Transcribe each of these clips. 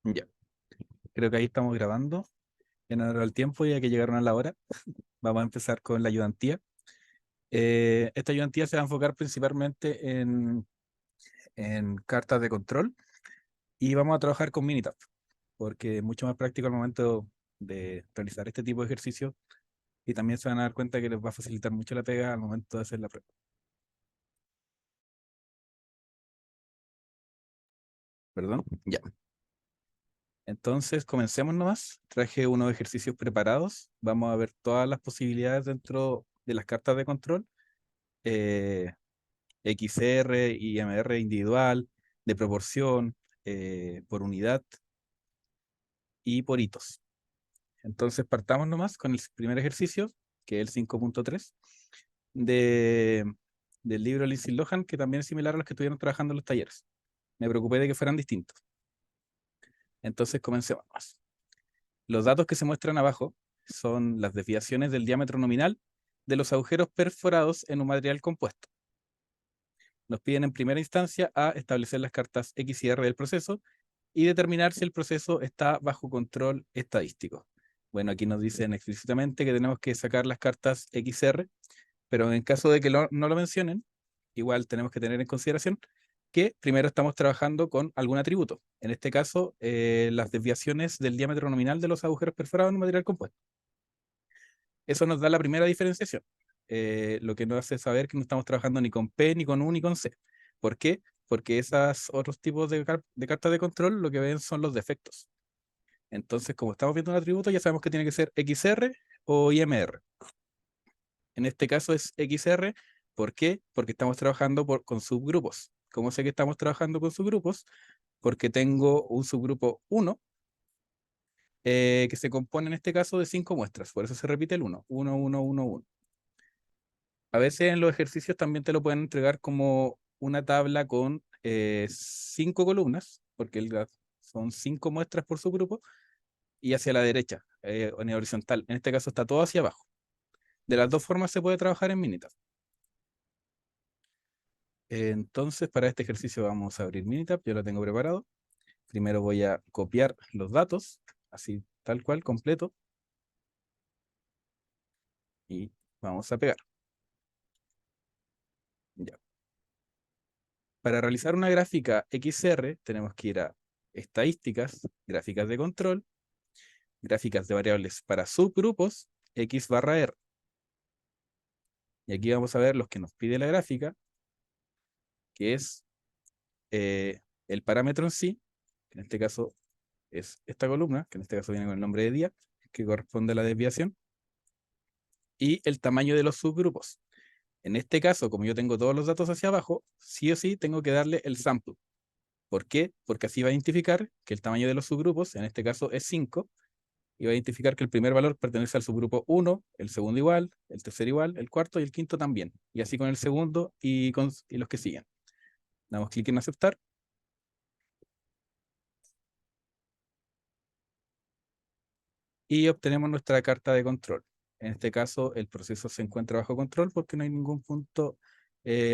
Ya, creo que ahí estamos grabando en honor al tiempo, ya que llegaron a la hora. Vamos a empezar con la ayudantía. Esta ayudantía se va a enfocar principalmente en cartas de control y vamos a trabajar con Minitab, porque es mucho más práctico al momento de realizar este tipo de ejercicio y también se van a dar cuenta que les va a facilitar mucho la pega al momento de hacer la prueba. ¿Perdón? Ya. Entonces, comencemos nomás. Traje unos ejercicios preparados. Vamos a ver todas las posibilidades dentro de las cartas de control. Eh, XR y MR individual, de proporción, por unidad y por hitos. Entonces partamos nomás con el primer ejercicio, que es el 5.3 de, del libro Lindsay Lohan, que también es similar a los que estuvieron trabajando en los talleres. Me preocupé de que fueran distintos. Entonces comencemos. Los datos que se muestran abajo son las desviaciones del diámetro nominal de los agujeros perforados en un material compuesto. Nos piden en primera instancia a establecer las cartas X y R del proceso y determinar si el proceso está bajo control estadístico. Bueno, aquí nos dicen explícitamente que tenemos que sacar las cartas XR, pero en caso de que no lo mencionen, igual tenemos que tener en consideración que primero estamos trabajando con algún atributo. En este caso, las desviaciones del diámetro nominal de los agujeros perforados en un material compuesto. Eso nos da la primera diferenciación, lo que nos hace saber que no estamos trabajando ni con P, ni con U, ni con C. ¿Por qué? Porque esos otros tipos de cartas de control lo que ven son los defectos. Entonces, como estamos viendo un atributo, ya sabemos que tiene que ser XR o IMR. En este caso es XR. ¿Por qué? Porque estamos trabajando con subgrupos. ¿Cómo sé que estamos trabajando con subgrupos? Porque tengo un subgrupo 1 que se compone en este caso de 5 muestras. Por eso se repite el 1. 1, 1, 1, 1. A veces en los ejercicios también te lo pueden entregar como una tabla con 5 columnas, porque son 5 muestras por subgrupo, y hacia la derecha, en horizontal. En este caso está todo hacia abajo. De las dos formas se puede trabajar en Minitab. Entonces, para este ejercicio vamos a abrir Minitab, yo lo tengo preparado. Primero voy a copiar los datos, así tal cual, completo, y vamos a pegar. Ya. Para realizar una gráfica XR tenemos que ir a estadísticas, gráficas de control, gráficas de variables para subgrupos, X barra R. Y aquí vamos a ver los que nos pide la gráfica, que es el parámetro en sí, que en este caso es esta columna, que en este caso viene con el nombre de día, que corresponde a la desviación, y el tamaño de los subgrupos. En este caso, como yo tengo todos los datos hacia abajo, sí o sí tengo que darle el sample. ¿Por qué? Porque así va a identificar que el tamaño de los subgrupos, en este caso es 5, y va a identificar que el primer valor pertenece al subgrupo 1, el segundo igual, el tercero igual, el cuarto y el quinto también. Y así con el segundo y los que siguen. Damos clic en aceptar. Y obtenemos nuestra carta de control. En este caso, el proceso se encuentra bajo control porque no hay ningún punto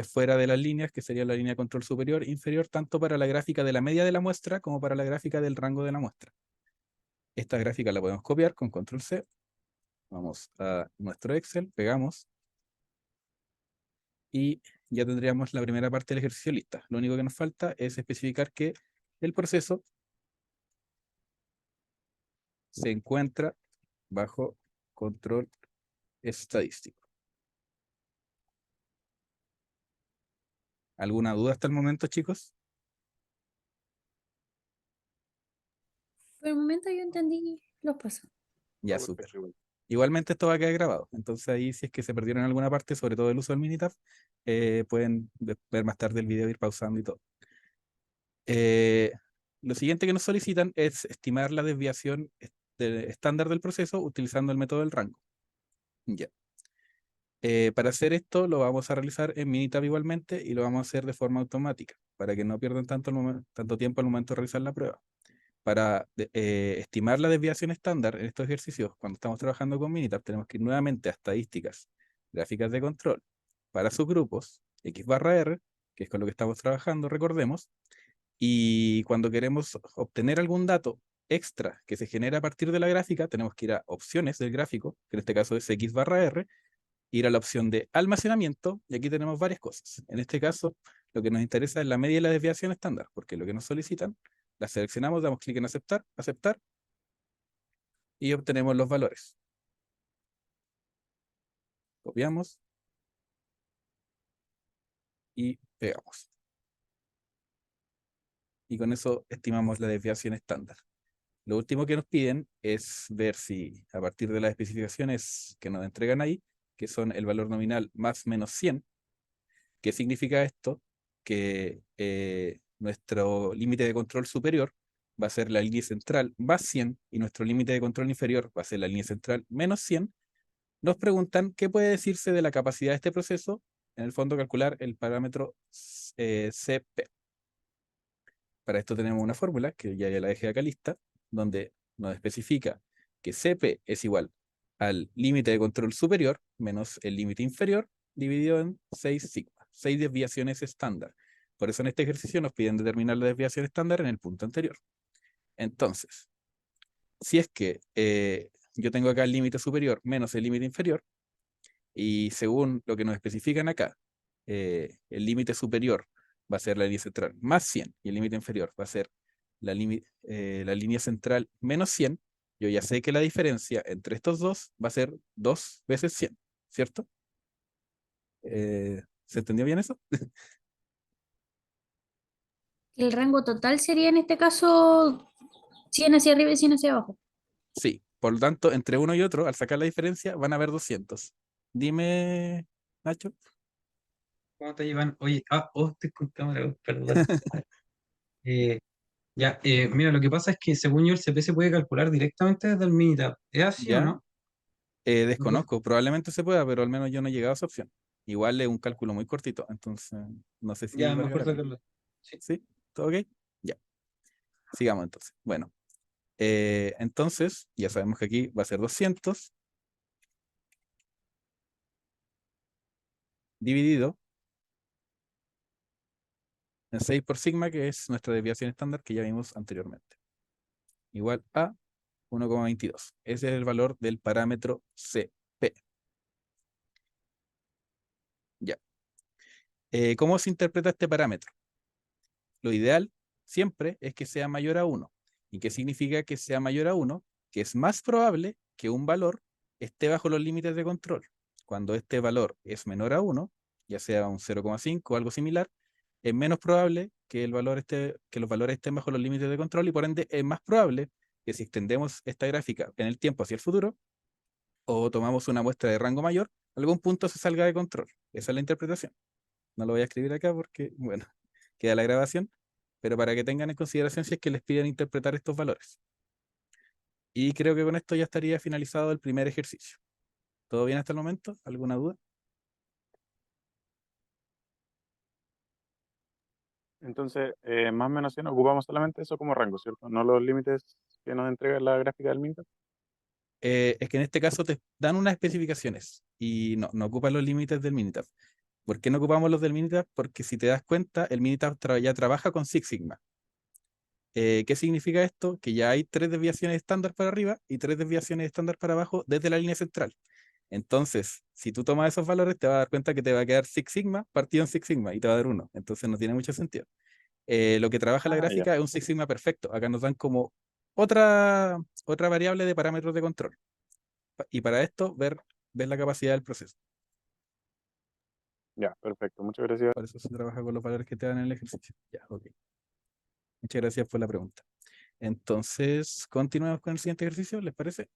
fuera de las líneas, que sería la línea de control superior e inferior, tanto para la gráfica de la media de la muestra como para la gráfica del rango de la muestra. Esta gráfica la podemos copiar con control C. Vamos a nuestro Excel, pegamos y ya tendríamos la primera parte del ejercicio lista. Lo único que nos falta es especificar que el proceso se encuentra bajo control estadístico. ¿Alguna duda hasta el momento, chicos? Por el momento yo entendí los pasos. Ya, súper. Igualmente esto va a quedar grabado. Entonces ahí si es que se perdieron en alguna parte, sobre todo el uso del Minitab, pueden ver más tarde el video, ir pausando y todo. Eh, lo siguiente que nos solicitan es estimar la desviación estándar del proceso utilizando el método del rango. Ya. Para hacer esto lo vamos a realizar en Minitab igualmente y lo vamos a hacer de forma automática para que no pierdan tanto tiempo al momento de realizar la prueba. Para estimar la desviación estándar en estos ejercicios, cuando estamos trabajando con Minitab, tenemos que ir nuevamente a estadísticas, gráficas de control, para subgrupos, X barra R, que es con lo que estamos trabajando, recordemos, Y cuando queremos obtener algún dato extra que se genera a partir de la gráfica, tenemos que ir a opciones del gráfico, que en este caso es X barra R, ir a la opción de almacenamiento, y aquí tenemos varias cosas. En este caso, lo que nos interesa es la media y la desviación estándar, porque lo que nos solicitan, la seleccionamos, damos clic en aceptar, aceptar, y obtenemos los valores. Copiamos y pegamos. Y con eso estimamos la desviación estándar. Lo último que nos piden es ver si a partir de las especificaciones que nos entregan ahí, que son el valor nominal más menos 100, ¿qué significa esto? Que nuestro límite de control superior va a ser la línea central más 100 y nuestro límite de control inferior va a ser la línea central menos 100. Nos preguntan qué puede decirse de la capacidad de este proceso, en el fondo calcular el parámetro CP. Para esto tenemos una fórmula, que ya la dejé acá lista, donde nos especifica que CP es igual al límite de control superior menos el límite inferior dividido en 6 sigma, 6 desviaciones estándar. Por eso en este ejercicio nos piden determinar la desviación estándar en el punto anterior. Entonces, si es que yo tengo acá el límite superior menos el límite inferior, y según lo que nos especifican acá, el límite superior va a ser la línea central más 100 y el límite inferior va a ser la línea central menos 100, yo ya sé que la diferencia entre estos dos va a ser 2 veces 100, ¿cierto? ¿Se entendió bien eso? El rango total sería en este caso 100 hacia arriba y 100 hacia abajo. Sí, por lo tanto, entre uno y otro, al sacar la diferencia, van a haber 200. Dime, Nacho. ¿Cómo te llevan? Oye, estoy con cámara, perdón. Eh, ya, mira, lo que pasa es que según yo el CP se puede calcular directamente desde el Minitab. ¿Es así o ¿Ya? no? No puedo- Desconozco, probablemente se pueda, pero al menos yo no he llegado a esa opción. Igual es un cálculo muy cortito, entonces no sé si Ya, valga mejor la pena. sacarlo. Sí. ¿Sí? ¿Todo ok? Ya, sigamos entonces. Bueno, entonces ya sabemos que aquí va a ser 200 dividido en 6 por sigma, que es nuestra desviación estándar que ya vimos anteriormente. Igual a 1,22. Ese es el valor del parámetro CP. Ya. ¿Cómo se interpreta este parámetro? Lo ideal siempre es que sea mayor a 1. ¿Y qué significa que sea mayor a 1? Que es más probable que un valor esté bajo los límites de control. Cuando este valor es menor a 1, ya sea un 0,5 o algo similar, es menos probable que que los valores estén bajo los límites de control, y por ende es más probable que si extendemos esta gráfica en el tiempo hacia el futuro o tomamos una muestra de rango mayor, algún punto se salga de control. Esa es la interpretación. No lo voy a escribir acá porque, bueno, queda la grabación, pero para que tengan en consideración si es que les piden interpretar estos valores. Y creo que con esto ya estaría finalizado el primer ejercicio. ¿Todo bien hasta el momento? ¿Alguna duda? Entonces, más o menos 100, ocupamos solamente eso como rango, ¿cierto? No los límites que nos entrega la gráfica del Minecraft. Es que en este caso te dan unas especificaciones y no ocupan los límites del Minitab. ¿Por qué no ocupamos los del Minitab? Porque si te das cuenta, el Minitab ya trabaja con Six Sigma. ¿Qué significa esto? Que ya hay 3 desviaciones estándar para arriba y 3 desviaciones estándar para abajo desde la línea central. Entonces, si tú tomas esos valores, te vas a dar cuenta que te va a quedar Six Sigma partido en Six Sigma y te va a dar 1. Entonces no tiene mucho sentido. Lo que trabaja la Ah, ya. gráfica es un Six Sigma perfecto. Acá nos dan como otra variable de parámetros de control. Y para esto, ver la capacidad del proceso. Ya, perfecto. Muchas gracias. Por eso se trabaja con los valores que te dan en el ejercicio. Ya, ok. Muchas gracias por la pregunta. Entonces, continuemos con el siguiente ejercicio, ¿les parece?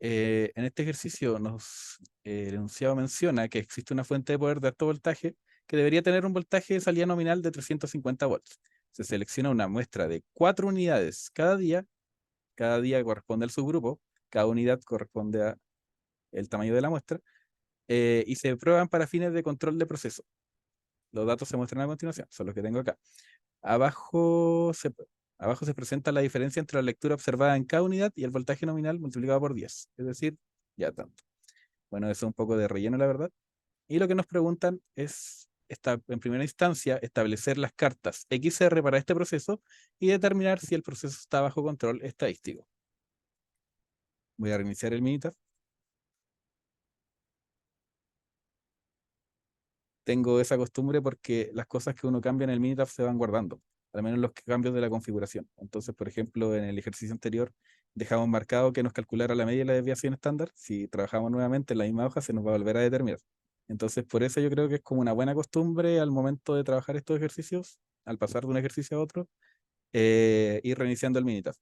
En este ejercicio el enunciado menciona que existe una fuente de poder de alto voltaje que debería tener un voltaje de salida nominal de 350 volts. Se selecciona una muestra de 4 unidades cada día corresponde al subgrupo, cada unidad corresponde al tamaño de la muestra, y se prueban para fines de control de proceso. Los datos se muestran a continuación, son los que tengo acá. Abajo se, abajo se presenta la diferencia entre la lectura observada en cada unidad y el voltaje nominal multiplicado por 10, es decir, ya tanto. Bueno, eso es un poco de relleno, la verdad. Y lo que nos preguntan es en primera instancia, establecer las cartas XR para este proceso y determinar si el proceso está bajo control estadístico. Voy a reiniciar el Minitab. Tengo esa costumbre porque las cosas que uno cambia en el Minitab se van guardando, al menos los cambios de la configuración. Entonces, por ejemplo, en el ejercicio anterior dejamos marcado que nos calculara la media y la desviación estándar. Si trabajamos nuevamente en la misma hoja, se nos va a volver a determinar. Entonces, por eso yo creo que es como una buena costumbre al momento de trabajar estos ejercicios, al pasar de un ejercicio a otro, ir reiniciando el Minitab.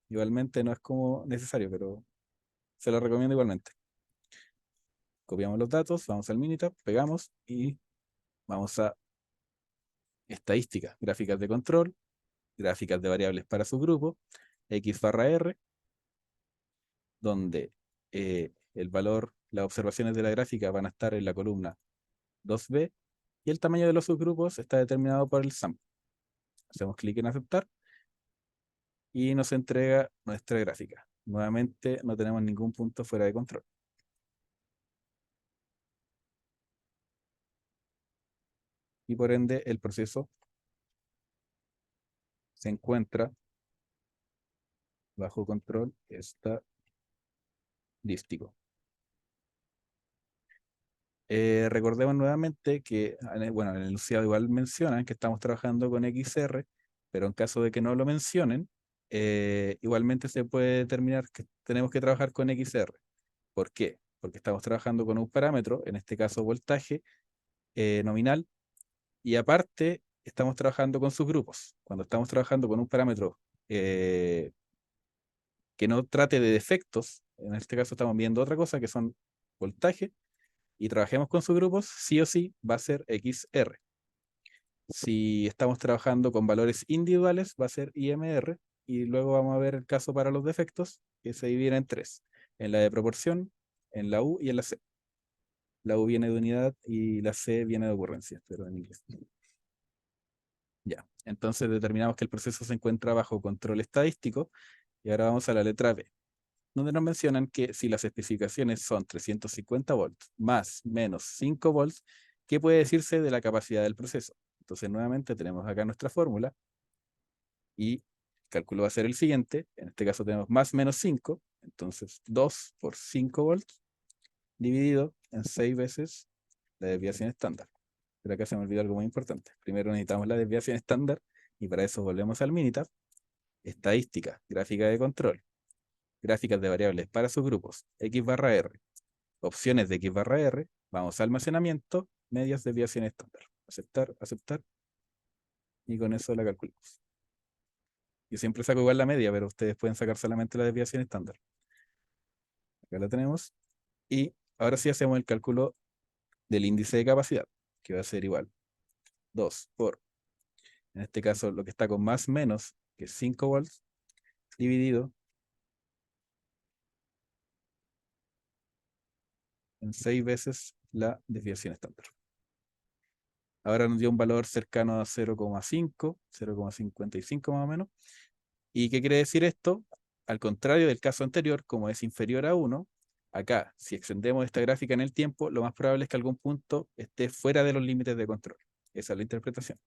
Igualmente no es como necesario, pero se lo recomiendo igualmente. Copiamos los datos, vamos al Minitab, pegamos y vamos a estadísticas, gráficas de control, gráficas de variables para su grupo, X barra R, donde el valor, las observaciones de la gráfica van a estar en la columna 2B y el tamaño de los subgrupos está determinado por el SAM. Hacemos clic en aceptar y nos entrega nuestra gráfica. Nuevamente no tenemos ningún punto fuera de control. Y por ende el proceso se encuentra bajo control estadístico. Recordemos nuevamente que, bueno, en el enunciado igual mencionan que estamos trabajando con XR, pero en caso de que no lo mencionen, igualmente se puede determinar que tenemos que trabajar con XR. ¿Por qué? Porque estamos trabajando con un parámetro, en este caso voltaje nominal, y aparte estamos trabajando con sus grupos. Cuando estamos trabajando con un parámetro que no trate de defectos, en este caso estamos viendo otra cosa que son voltaje, y trabajemos con subgrupos, sí o sí va a ser XR. Si estamos trabajando con valores individuales, va a ser IMR, y luego vamos a ver el caso para los defectos, que se divide en tres, en la de proporción, en la U y en la C. La U viene de unidad y la C viene de ocurrencia, pero en inglés. Ya, entonces determinamos que el proceso se encuentra bajo control estadístico, y ahora vamos a la letra B, donde nos mencionan que si las especificaciones son 350 volts más menos 5 volts, ¿qué puede decirse de la capacidad del proceso? Entonces nuevamente tenemos acá nuestra fórmula y el cálculo va a ser el siguiente. En este caso tenemos más menos 5, entonces 2 por 5 volts dividido en 6 veces la desviación estándar. Pero acá se me olvidó algo muy importante. Primero necesitamos la desviación estándar y para eso volvemos al Minitab. Estadística, gráfica de control, gráficas de variables para subgrupos, X barra R, opciones de X barra R, vamos a almacenamiento, medias desviación estándar. Aceptar, aceptar, y con eso la calculamos. Yo siempre saco igual la media, pero ustedes pueden sacar solamente la desviación estándar. Acá la tenemos. Y ahora sí hacemos el cálculo del índice de capacidad, que va a ser igual 2 por, en este caso, lo que está con más menos, que es 5 volts, dividido en 6 veces la desviación estándar. Ahora nos dio un valor cercano a 0,5, 0,55 más o menos. ¿Y qué quiere decir esto? Al contrario del caso anterior, como es inferior a 1, acá, si extendemos esta gráfica en el tiempo, lo más probable es que algún punto esté fuera de los límites de control. Esa es la interpretación.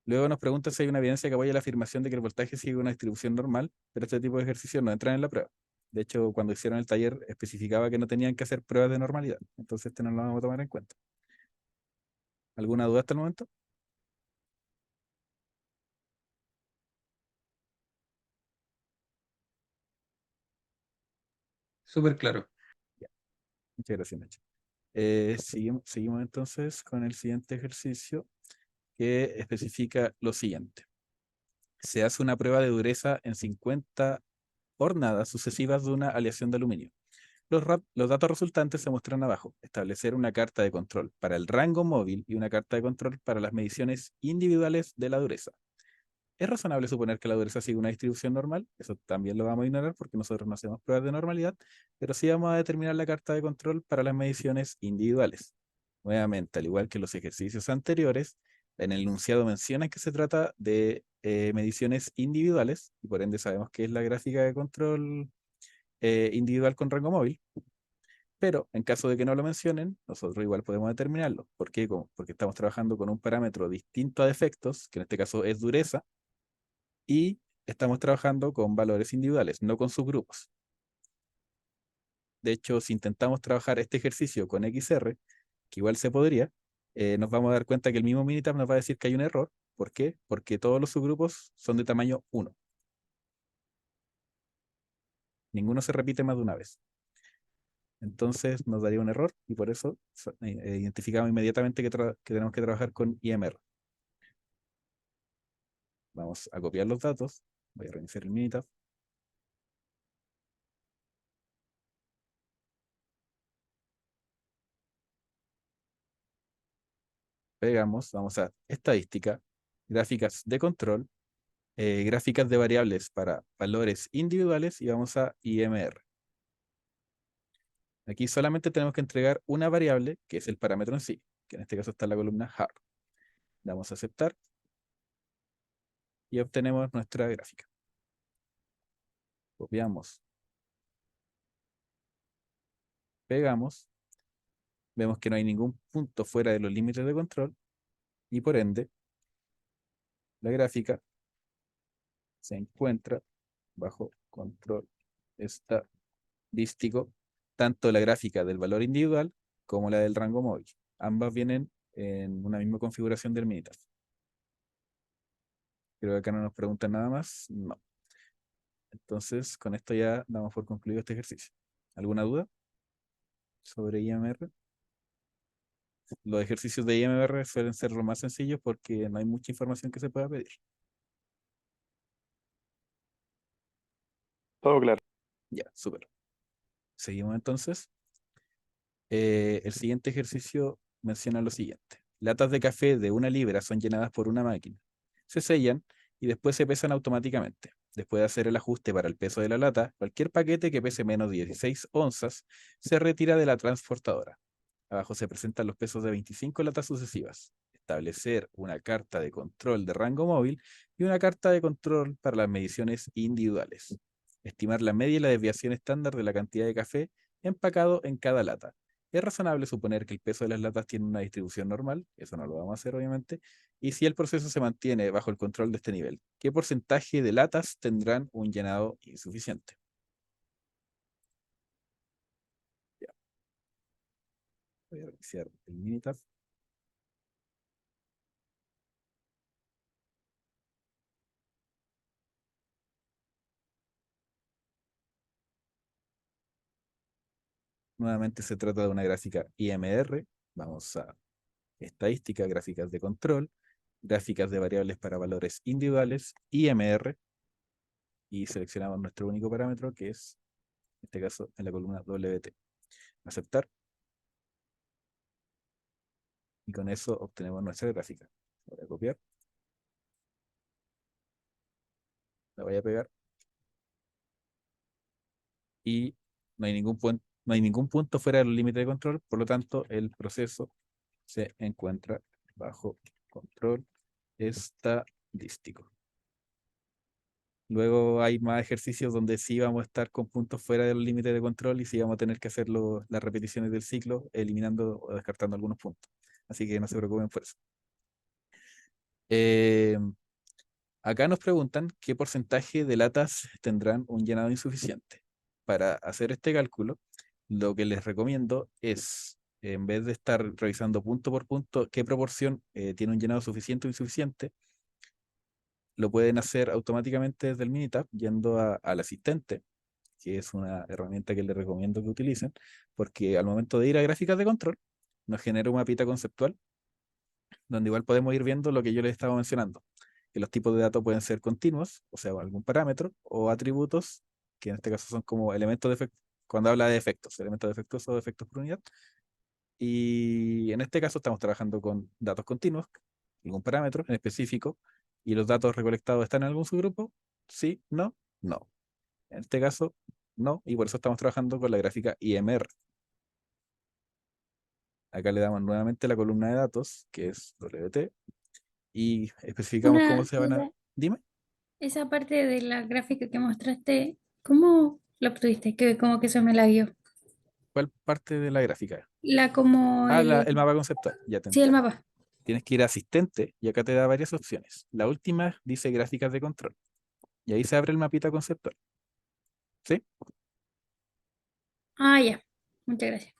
Luego nos pregunta si hay una evidencia que apoya la afirmación de que el voltaje sigue una distribución normal, pero este tipo de ejercicios no entran en la prueba. De hecho, cuando hicieron el taller especificaba que no tenían que hacer pruebas de normalidad. Entonces, este no lo vamos a tomar en cuenta. ¿Alguna duda hasta el momento? Súper claro. Ya. Muchas gracias, Nacho. Seguimos entonces con el siguiente ejercicio que especifica lo siguiente. Se hace una prueba de dureza en 50 hornadas sucesivas de una aleación de aluminio. Los datos resultantes se muestran abajo. Establecer una carta de control para el rango móvil y una carta de control para las mediciones individuales de la dureza. ¿Es razonable suponer que la dureza sigue una distribución normal? Eso también lo vamos a ignorar porque nosotros no hacemos pruebas de normalidad, pero sí vamos a determinar la carta de control para las mediciones individuales. Nuevamente, al igual que los ejercicios anteriores, en el enunciado menciona que se trata de mediciones individuales, y por ende sabemos que es la gráfica de control individual con rango móvil. Pero en caso de que no lo mencionen, nosotros igual podemos determinarlo. ¿Por qué? Porque estamos trabajando con un parámetro distinto a defectos, que en este caso es dureza, y estamos trabajando con valores individuales, no con subgrupos. De hecho, si intentamos trabajar este ejercicio con XR, que igual se podría, nos vamos a dar cuenta que el mismo Minitab nos va a decir que hay un error. ¿Por qué? Porque todos los subgrupos son de tamaño 1. Ninguno se repite más de una vez. Entonces nos daría un error y por eso identificamos inmediatamente que tenemos que trabajar con IMR. Vamos a copiar los datos. Voy a reiniciar el Minitab. Pegamos, vamos a estadística, gráficas de control, gráficas de variables para valores individuales y vamos a IMR. Aquí solamente tenemos que entregar una variable, que es el parámetro en sí, que en este caso está en la columna har. Damos a aceptar y obtenemos nuestra gráfica. Copiamos, pegamos, vemos que no hay ningún punto fuera de los límites de control y por ende la gráfica se encuentra bajo control estadístico, tanto la gráfica del valor individual como la del rango móvil. Ambas vienen en una misma configuración del Minitab. Creo que acá no nos preguntan nada más. No. Entonces, con esto ya damos por concluido este ejercicio. ¿Alguna duda sobre IMR? Los ejercicios de IMR suelen ser los más sencillos porque no hay mucha información que se pueda pedir. Todo claro. Ya, súper. Seguimos entonces. El siguiente ejercicio menciona lo siguiente. Latas de café de 1 libra son llenadas por una máquina. Se sellan y después se pesan automáticamente. Después de hacer el ajuste para el peso de la lata, cualquier paquete que pese menos de 16 onzas se retira de la transportadora. Abajo se presentan los pesos de 25 latas sucesivas. Establecer una carta de control de rango móvil y una carta de control para las mediciones individuales. Estimar la media y la desviación estándar de la cantidad de café empacado en cada lata. Es razonable suponer que el peso de las latas tiene una distribución normal, eso no lo vamos a hacer obviamente, y si el proceso se mantiene bajo el control de este nivel, ¿qué porcentaje de latas tendrán un llenado insuficiente? Ya. Voy a reiniciar el Minitab. Nuevamente se trata de una gráfica IMR. Vamos a estadística, gráficas de control, gráficas de variables para valores individuales, IMR, y seleccionamos nuestro único parámetro, que es, en este caso, en la columna WT. Aceptar. Y con eso obtenemos nuestra gráfica. Voy a copiar. La voy a pegar. Y no hay ningún punto fuera del límite de control, por lo tanto, el proceso se encuentra bajo control estadístico. Luego hay más ejercicios donde sí vamos a estar con puntos fuera del límite de control y sí vamos a tener que hacer las repeticiones del ciclo, eliminando o descartando algunos puntos. Así que no se preocupen por eso. Acá nos preguntan qué porcentaje de latas tendrán un llenado insuficiente. Para hacer este cálculo, lo que les recomiendo es, en vez de estar revisando punto por punto qué proporción tiene un llenado suficiente o insuficiente, lo pueden hacer automáticamente desde el Minitab yendo al asistente, que es una herramienta que les recomiendo que utilicen, porque al momento de ir a gráficas de control, nos genera un mapita conceptual, donde igual podemos ir viendo lo que yo les estaba mencionando, que los tipos de datos pueden ser continuos, o sea, algún parámetro, o atributos, que en este caso son como elementos de efecto, cuando habla de efectos, elementos defectuosos o efectos por unidad. Y en este caso estamos trabajando con datos continuos, algún parámetro en específico, y los datos recolectados están en algún subgrupo, sí, no, no. En este caso, no, y por eso estamos trabajando con la gráfica IMR. Acá le damos nuevamente la columna de datos, que es WT, y especificamos cómo Una se van a... duda, Dime. esa parte de la gráfica que mostraste, ¿cómo la obtuviste? Que como que se me la dio. ¿Cuál parte de la gráfica? La como El mapa conceptual. Ya te sí, el entiendo. mapa. Tienes que ir a asistente y acá te da varias opciones. La última dice gráficas de control. Y ahí se abre el mapita conceptual. ¿Sí? Ah, ya. Muchas gracias.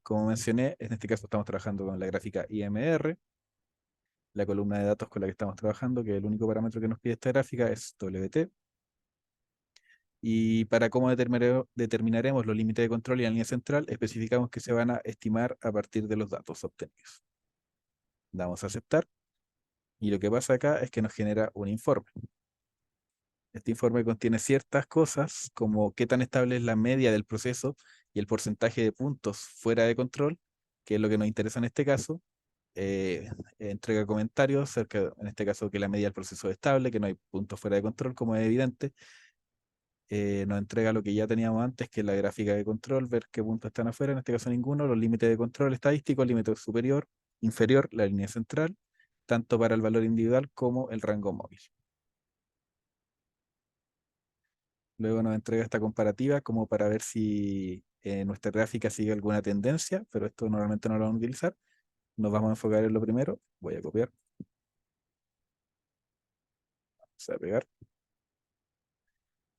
Como mencioné, en este caso estamos trabajando con la gráfica IMR. La columna de datos con la que estamos trabajando, que el único parámetro que nos pide esta gráfica es WT. Y para cómo determinaremos los límites de control y la línea central, especificamos que se van a estimar a partir de los datos obtenidos. Damos a aceptar. Y lo que pasa acá es que nos genera un informe. Este informe contiene ciertas cosas como qué tan estable es la media del proceso y el porcentaje de puntos fuera de control, que es lo que nos interesa en este caso. Entrega comentarios acerca, en este caso, que la media del proceso es estable, que no hay puntos fuera de control, como es evidente. Nos entrega lo que ya teníamos antes, que es la gráfica de control, ver qué puntos están afuera, en este caso ninguno, los límites de control estadístico, el límite superior, inferior, la línea central, tanto para el valor individual como el rango móvil. Luego nos entrega esta comparativa como para ver si nuestra gráfica sigue alguna tendencia, pero esto normalmente no lo vamos a utilizar. Nos vamos a enfocar en lo primero. Voy a copiar. Vamos a pegar.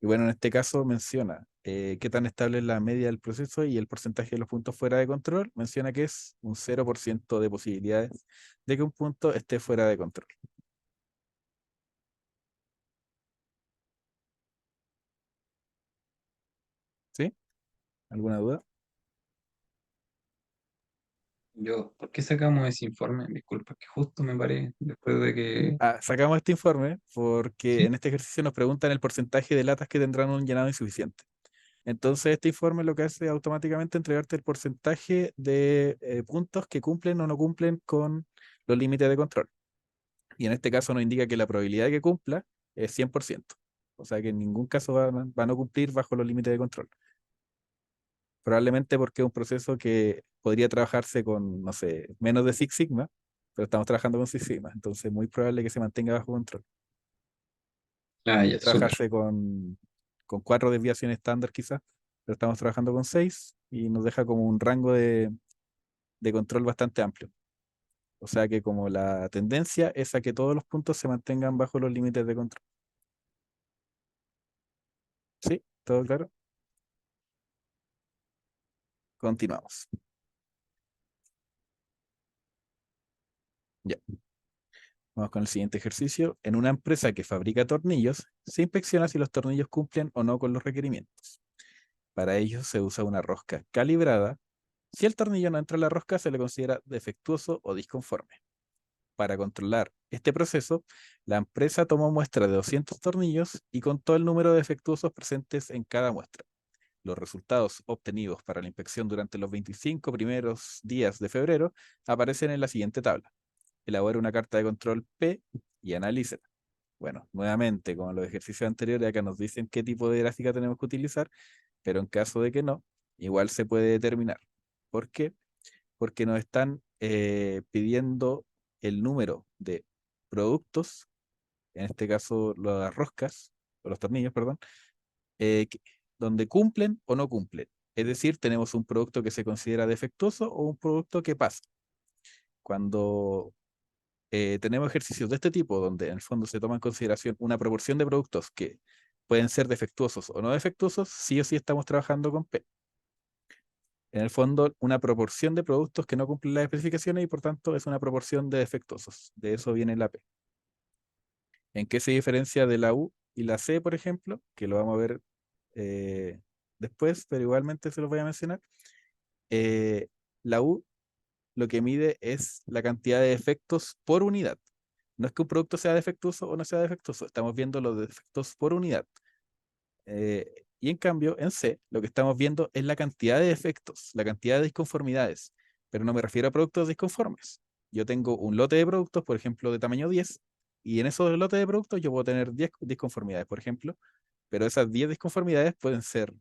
Y bueno, en este caso menciona qué tan estable es la media del proceso y el porcentaje de los puntos fuera de control. Menciona que es un 0% de posibilidades de que un punto esté fuera de control. ¿Sí? ¿Alguna duda? ¿Por qué sacamos ese informe? Disculpa, que justo me paré después de que... Sacamos este informe porque ¿Sí? en este ejercicio nos preguntan el porcentaje de latas que tendrán un llenado insuficiente. Entonces, este informe lo que hace es automáticamente entregarte el porcentaje de puntos que cumplen o no cumplen con los límites de control. Y en este caso nos indica que la probabilidad de que cumpla es 100%. O sea que en ningún caso va a no cumplir bajo los límites de control. Probablemente porque es un proceso que podría trabajarse con, no sé, menos de Six Sigma, pero estamos trabajando con Six Sigma. Entonces, es muy probable que se mantenga bajo control. Ah, ya, súper. Trabajarse con 4 desviaciones estándar quizás, pero estamos trabajando con 6 y nos deja como un rango de control bastante amplio. O sea que como la tendencia es a que todos los puntos se mantengan bajo los límites de control. ¿Sí? ¿Todo claro? Continuamos. Ya. Vamos con el siguiente ejercicio. En una empresa que fabrica tornillos, se inspecciona si los tornillos cumplen o no con los requerimientos. Para ello se usa una rosca calibrada. Si el tornillo no entra en la rosca, se le considera defectuoso o disconforme. Para controlar este proceso, la empresa tomó muestra de 200 tornillos y contó el número de defectuosos presentes en cada muestra. Los resultados obtenidos para la inspección durante los 25 primeros días de febrero aparecen en la siguiente tabla. Elabora una carta de control P y analícela. Bueno, nuevamente, como los ejercicios anteriores, acá nos dicen qué tipo de gráfica tenemos que utilizar, pero en caso de que no, igual se puede determinar. ¿Por qué? Porque nos están pidiendo el número de productos, en este caso las roscas, o los tornillos, perdón, eh, que- donde cumplen o no cumplen. Es decir, tenemos un producto que se considera defectuoso o un producto que pasa. Cuando tenemos ejercicios de este tipo, donde en el fondo se toma en consideración una proporción de productos que pueden ser defectuosos o no defectuosos, sí o sí estamos trabajando con P. En el fondo, una proporción de productos que no cumplen las especificaciones y por tanto es una proporción de defectuosos. De eso viene la P. ¿En qué se diferencia de la U y la C, por ejemplo? Que lo vamos a ver eh, después, pero igualmente se los voy a mencionar. Eh, la U lo que mide es la cantidad de defectos por unidad. No es que un producto sea defectuoso o no sea defectuoso, estamos viendo los defectos por unidad. Y en cambio, en C, lo que estamos viendo es la cantidad de defectos, la cantidad de disconformidades, pero no me refiero a productos disconformes. Yo tengo un lote de productos, por ejemplo, de tamaño 10, y en esos lotes de productos yo puedo tener 10 disconformidades, por ejemplo, pero esas 10 disconformidades pueden ser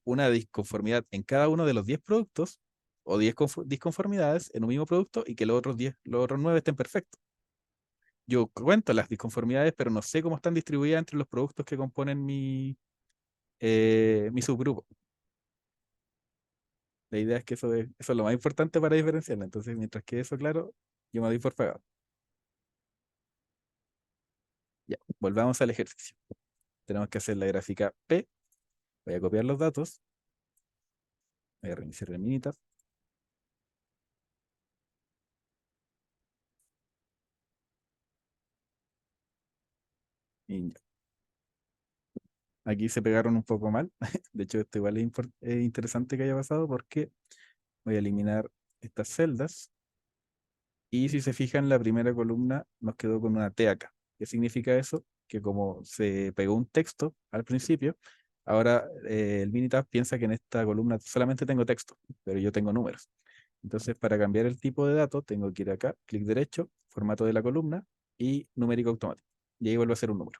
una disconformidad en cada uno de los 10 productos o 10 disconformidades en un mismo producto y que los otros 9 estén perfectos. Yo cuento las disconformidades, pero no sé cómo están distribuidas entre los productos que componen mi subgrupo. La idea es que eso es lo más importante para diferenciarla. Entonces, mientras que eso claro, yo me doy por pagado. Ya, volvamos al ejercicio. Tenemos que hacer la gráfica P. Voy a copiar los datos. Voy a reiniciar el Minitab. Y ya. Aquí se pegaron un poco mal. De hecho, esto igual es interesante que haya pasado porque voy a eliminar estas celdas. Y si se fijan, la primera columna nos quedó con una T acá. ¿Qué significa eso? Que como se pegó un texto al principio, ahora el Minitab piensa que en esta columna solamente tengo texto, pero yo tengo números. Entonces, para cambiar el tipo de dato, tengo que ir acá, clic derecho, formato de la columna y numérico automático. Y ahí vuelvo a ser un número.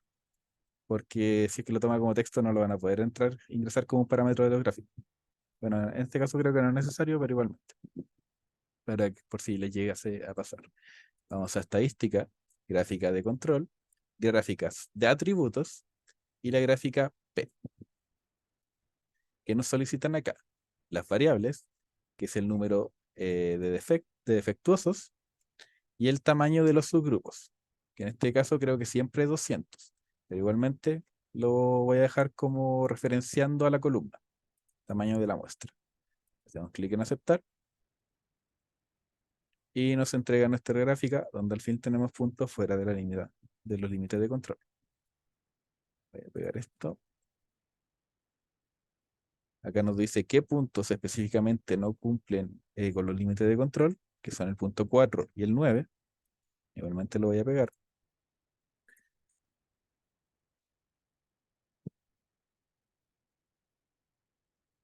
Porque si es que lo toma como texto, no lo van a poder ingresar como un parámetro de los gráficos. Bueno, en este caso creo que no es necesario, pero igualmente, por si les llegase a pasar. Vamos a estadística, gráfica de control, gráficas de atributos y la gráfica P. ¿Qué nos solicitan acá? Las variables, que es el número de defectuosos, y el tamaño de los subgrupos, que en este caso creo que siempre es 200, pero igualmente lo voy a dejar como referenciando a la columna, tamaño de la muestra. Hacemos clic en aceptar y nos entrega nuestra gráfica donde al fin tenemos puntos fuera de la línea de los límites de control. Voy a pegar esto. Acá nos dice qué puntos específicamente no cumplen con los límites de control, que son el punto 4 y el 9. Igualmente lo voy a pegar.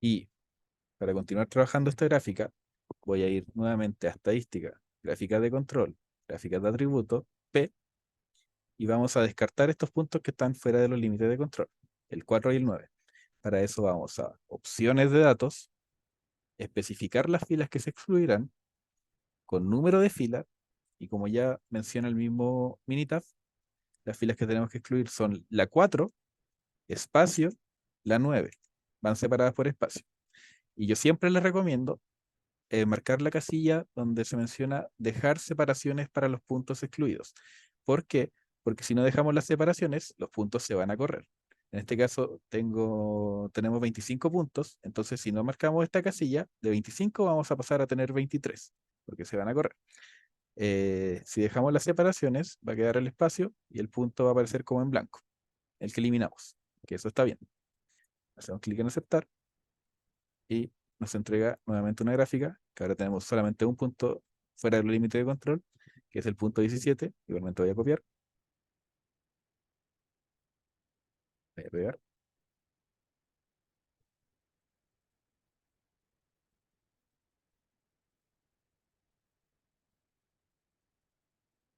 Y para continuar trabajando esta gráfica, voy a ir nuevamente a estadística, gráficas de control, gráficas de atributo, P, y vamos a descartar estos puntos que están fuera de los límites de control, el 4 y el 9. Para eso vamos a opciones de datos, especificar las filas que se excluirán con número de fila, y como ya menciona el mismo Minitab, las filas que tenemos que excluir son la 4, espacio, la 9. Van separadas por espacio. Y yo siempre les recomiendo marcar la casilla donde se menciona dejar separaciones para los puntos excluidos. ¿Por qué? Porque si no dejamos las separaciones, los puntos se van a correr. En este caso tenemos 25 puntos, entonces si no marcamos esta casilla, de 25 vamos a pasar a tener 23, porque se van a correr. Si dejamos las separaciones, va a quedar el espacio y el punto va a aparecer como en blanco, el que eliminamos, que eso está bien. Hacemos clic en aceptar y nos entrega nuevamente una gráfica, que ahora tenemos solamente un punto fuera del límite de control, que es el punto 17. Igualmente voy a copiar, voy a pegar.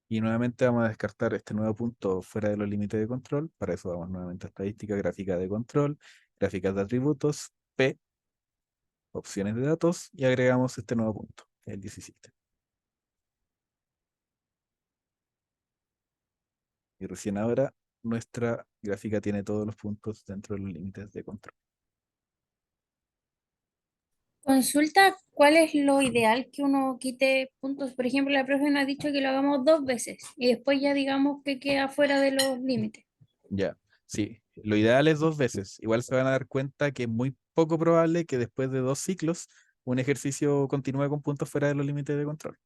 Y nuevamente vamos a descartar este nuevo punto fuera de los límites de control. Para eso vamos nuevamente a estadística, gráfica de control, gráficas de atributos, P, opciones de datos, y agregamos este nuevo punto, el 17. Y recién ahora nuestra gráfica tiene todos los puntos dentro de los límites de control. Consulta cuál es lo ideal que uno quite puntos. Por ejemplo, la profe nos ha dicho que lo hagamos 2 veces y después ya digamos que queda fuera de los límites. Ya, sí, lo ideal es 2 veces. Igual se van a dar cuenta que es muy poco probable que después de 2 ciclos un ejercicio continúe con puntos fuera de los límites de control.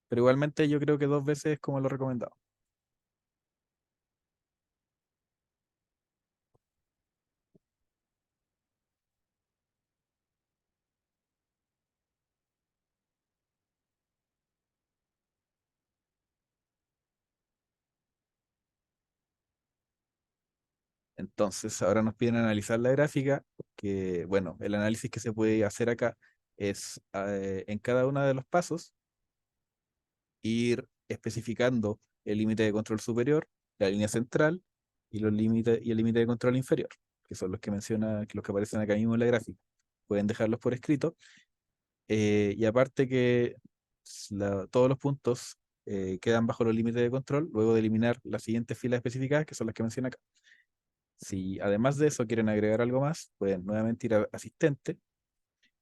Pero igualmente yo creo que 2 veces es como lo recomendado. Entonces, ahora nos piden analizar la gráfica, que bueno, el análisis que se puede hacer acá es en cada uno de los pasos ir especificando el límite de control superior, la línea central y y el límite de control inferior, que son los que menciona, los que aparecen acá mismo en la gráfica. Pueden dejarlos por escrito. Y aparte que todos los puntos quedan bajo los límites de control luego de eliminar las siguientes filas especificadas, que son las que menciona acá. Si además de eso quieren agregar algo más, pueden nuevamente ir a asistente,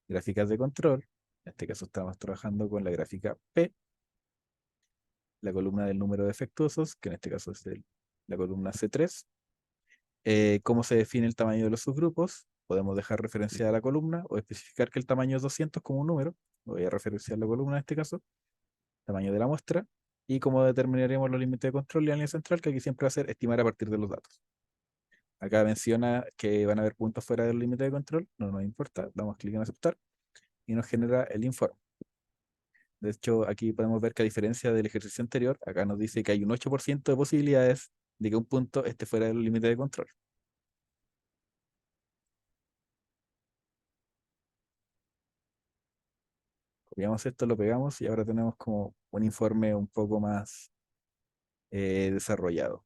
gráficas de control. En este caso estamos trabajando con la gráfica P, la columna del número de defectuosos, que en este caso es la columna C3. ¿Cómo se define el tamaño de los subgrupos? Podemos dejar referenciada la columna o especificar que el tamaño es 200 como un número. Voy a referenciar la columna en este caso, tamaño de la muestra, y cómo determinaríamos los límites de control y la línea central, que aquí siempre va a ser estimar a partir de los datos. Acá menciona que van a haber puntos fuera del límite de control, no nos importa, damos clic en aceptar y nos genera el informe. De hecho, aquí podemos ver que a diferencia del ejercicio anterior, acá nos dice que hay un 8% de posibilidades de que un punto esté fuera del límite de control. Copiamos esto, lo pegamos y ahora tenemos como un informe un poco más desarrollado.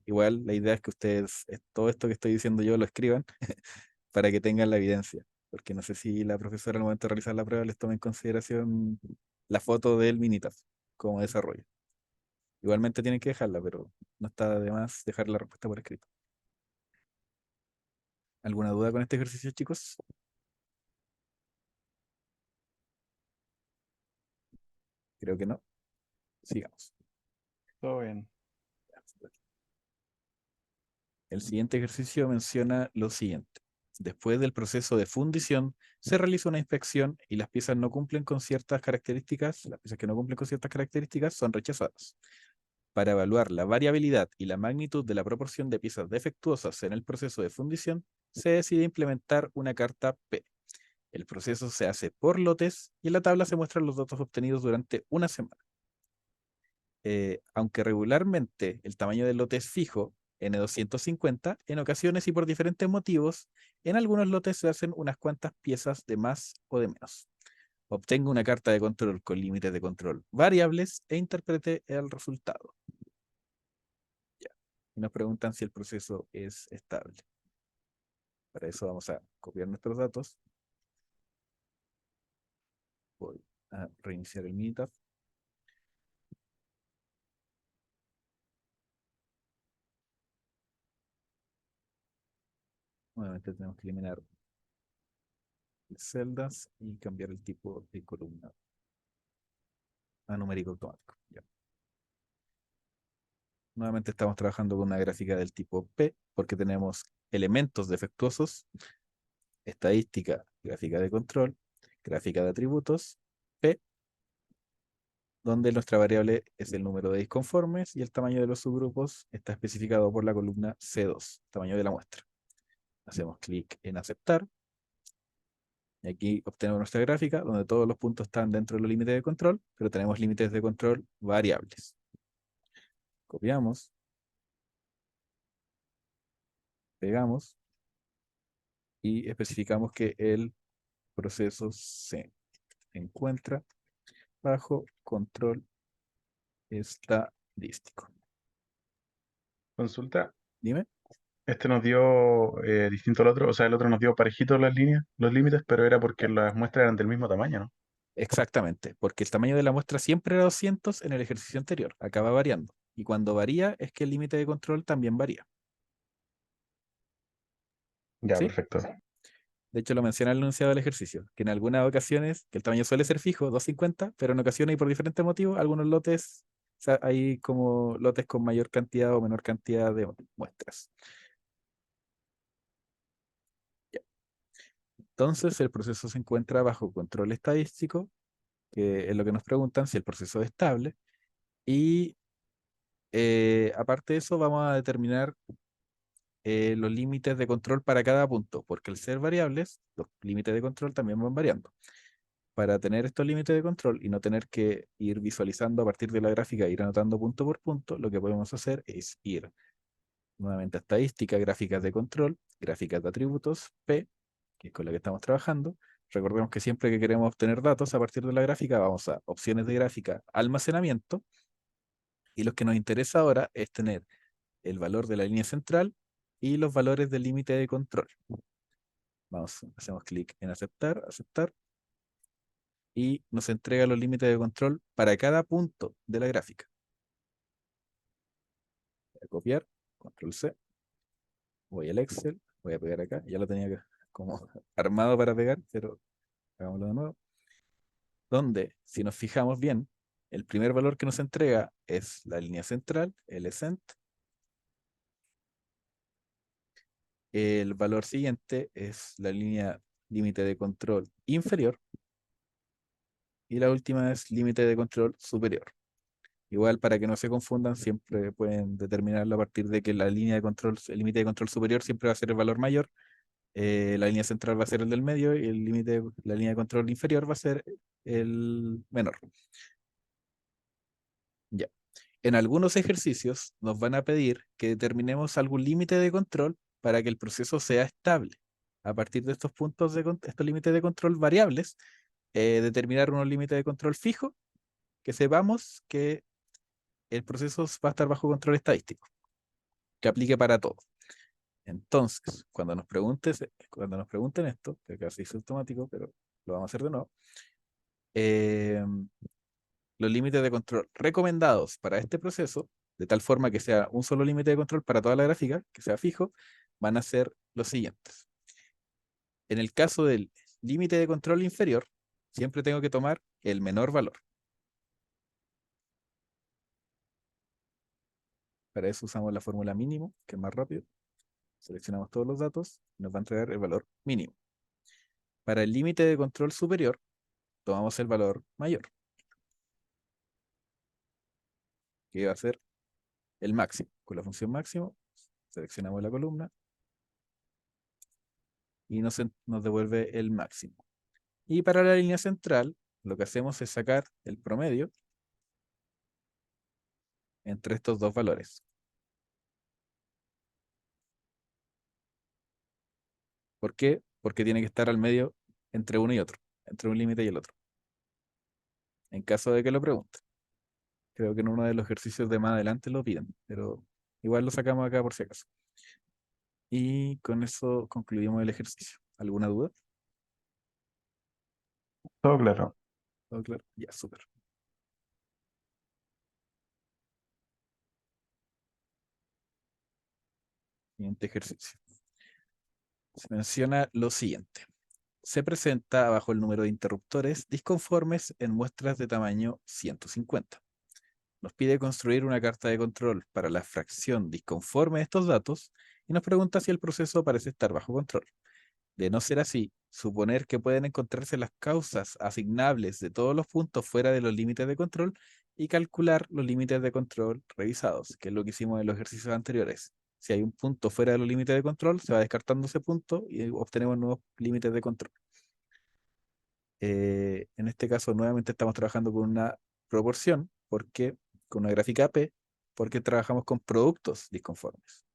Igual la idea es que ustedes todo esto que estoy diciendo yo lo escriban para que tengan la evidencia, porque no sé si la profesora al momento de realizar la prueba les toma en consideración la foto del Minitab como desarrollo. Igualmente tienen que dejarla, pero no está de más dejar la respuesta por escrito. ¿Alguna duda con este ejercicio, chicos? Creo que no. Sigamos. Todo bien. El siguiente ejercicio menciona lo siguiente. Después del proceso de fundición, se realiza una inspección y las piezas no cumplen con ciertas características, las piezas que no cumplen con ciertas características son rechazadas. Para evaluar la variabilidad y la magnitud de la proporción de piezas defectuosas en el proceso de fundición, se decide implementar una carta P. El proceso se hace por lotes y en la tabla se muestran los datos obtenidos durante una semana. Aunque regularmente el tamaño del lote es fijo, N250, en ocasiones y por diferentes motivos, en algunos lotes se hacen unas cuantas piezas de más o de menos. Obtenga una carta de control con límites de control variables e interprete el resultado. Ya. Y nos preguntan si el proceso es estable. Para eso vamos a copiar nuestros datos. Voy a reiniciar el Minitab. Nuevamente tenemos que eliminar celdas y cambiar el tipo de columna a numérico automático. Ya. Nuevamente estamos trabajando con una gráfica del tipo P porque tenemos elementos defectuosos, estadística, gráfica de control, gráfica de atributos, P, donde nuestra variable es el número de disconformes y el tamaño de los subgrupos está especificado por la columna C2, tamaño de la muestra. Hacemos clic en aceptar y aquí obtenemos nuestra gráfica donde todos los puntos están dentro de los límites de control, pero tenemos límites de control variables. Copiamos, pegamos y especificamos que el proceso se encuentra bajo control estadístico. Consulta. Dime. Este nos dio distinto al otro, o sea, el otro nos dio parejito las líneas, los límites, pero era porque las muestras eran del mismo tamaño, ¿no? Exactamente, porque el tamaño de la muestra siempre era 200 en el ejercicio anterior, acaba variando. Y cuando varía es que el límite de control también varía. Ya, ¿Sí? perfecto. De hecho, lo menciona el enunciado del ejercicio, que en algunas ocasiones, que el tamaño suele ser fijo, 250, pero en ocasiones y por diferentes motivos, algunos lotes, o sea, hay como lotes con mayor cantidad o menor cantidad de muestras. Ya. Entonces, el proceso se encuentra bajo control estadístico, que es lo que nos preguntan si el proceso es estable. Y aparte de eso, vamos a determinar los límites de control para cada punto, porque al ser variables, los límites de control también van variando. Para tener estos límites de control y no tener que ir visualizando a partir de la gráfica, ir anotando punto por punto, lo que podemos hacer es ir nuevamente a estadística, gráficas de control, gráficas de atributos, P, que es con la que estamos trabajando. Recordemos que siempre que queremos obtener datos a partir de la gráfica, vamos a opciones de gráfica, almacenamiento, y lo que nos interesa ahora es tener el valor de la línea central y los valores del límite de control. Hacemos clic en aceptar, aceptar, y nos entrega los límites de control para cada punto de la gráfica. Voy a copiar, control C, Voy al Excel, voy a pegar acá, ya lo tenía como armado para pegar, pero hagámoslo de nuevo. Donde, si nos fijamos bien, el primer valor que nos entrega es la línea central, el ECENT. El valor siguiente es la línea límite de control inferior. Y la última es límite de control superior. Igual, para que no se confundan, siempre pueden determinarlo a partir de que la línea de control, el límite de control superior siempre va a ser el valor mayor, la línea central va a ser el del medio y el límite, la línea de control inferior va a ser el menor. Ya. En algunos ejercicios nos van a pedir que determinemos algún límite de control para que el proceso sea estable. A partir de estos puntos estos límites de control variables, determinar unos límites de control fijos que sepamos que el proceso va a estar bajo control estadístico, que aplique para todo. Entonces, cuando nos pregunten esto, que acá se hizo automático, pero lo vamos a hacer de nuevo, eh, los límites de control recomendados para este proceso, de tal forma que sea un solo límite de control para toda la gráfica, que sea fijo, van a ser los siguientes. En el caso del límite de control inferior, siempre tengo que tomar el menor valor. Para eso usamos la fórmula mínimo, que es más rápido. Seleccionamos todos los datos y nos va a entregar el valor mínimo. Para el límite de control superior, tomamos el valor mayor, que va a ser el máximo. Con la función máximo, seleccionamos la columna y nos devuelve el máximo. Y para la línea central, lo que hacemos es sacar el promedio entre estos dos valores. ¿Por qué? Porque tiene que estar al medio entre uno y otro, entre un límite y el otro. En caso de que lo pregunten. Creo que en uno de los ejercicios de más adelante lo piden, pero igual lo sacamos acá por si acaso. Y con eso concluimos el ejercicio. ¿Alguna duda? Todo claro. ¿Todo claro? Ya, súper. Siguiente ejercicio. Se menciona lo siguiente. Se presenta abajo el número de interruptores disconformes en muestras de tamaño 150. Nos pide construir una carta de control para la fracción disconforme de estos datos y nos pregunta si el proceso parece estar bajo control. De no ser así, suponer que pueden encontrarse las causas asignables de todos los puntos fuera de los límites de control y calcular los límites de control revisados, que es lo que hicimos en los ejercicios anteriores. Si hay un punto fuera de los límites de control, se va descartando ese punto y obtenemos nuevos límites de control. En este caso, nuevamente estamos trabajando con una proporción, porque con una gráfica P, porque trabajamos con productos disconformes,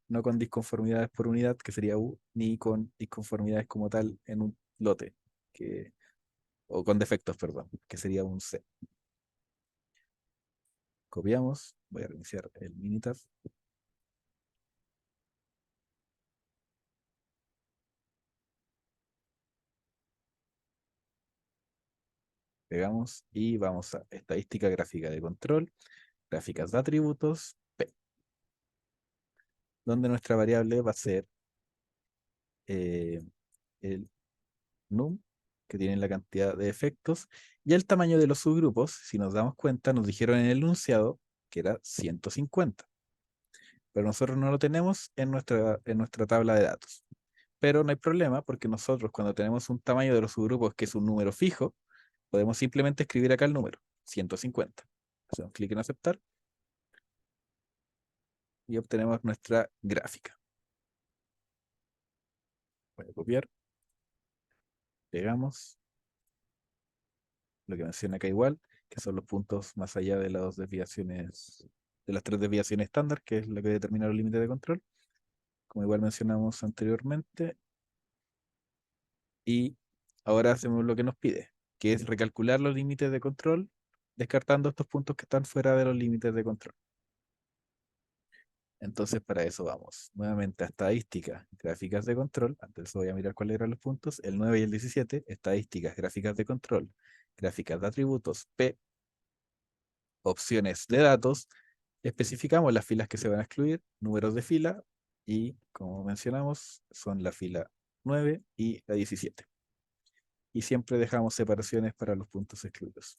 no con disconformidades por unidad, que sería U, ni con disconformidades como tal en un lote, o con defectos, perdón, que sería un C. Copiamos, voy a reiniciar el Minitab. Pegamos y vamos a estadística gráfica de control, gráficas de atributos, P, donde nuestra variable va a ser el num, que tienen la cantidad de efectos, y el tamaño de los subgrupos, si nos damos cuenta, nos dijeron en el enunciado que era 150. Pero nosotros no lo tenemos en nuestra tabla de datos. Pero no hay problema porque nosotros cuando tenemos un tamaño de los subgrupos que es un número fijo, podemos simplemente escribir acá el número, 150. Hacemos clic en aceptar y obtenemos nuestra gráfica. Voy a copiar, pegamos, lo que menciona acá igual, que son los puntos más allá de las desviaciones, de las tres desviaciones estándar, que es la que determina los límites de control, como igual mencionamos anteriormente. Y ahora hacemos lo que nos pide, que es recalcular los límites de control, descartando estos puntos que están fuera de los límites de control. Entonces, para eso vamos nuevamente a estadísticas, gráficas de control. Antes voy a mirar cuáles eran los puntos, el 9 y el 17, estadísticas, gráficas de control, gráficas de atributos, P, opciones de datos, Especificamos las filas que se van a excluir, números de fila, y como mencionamos, son la fila 9 y la 17. Y siempre dejamos separaciones para los puntos excluidos.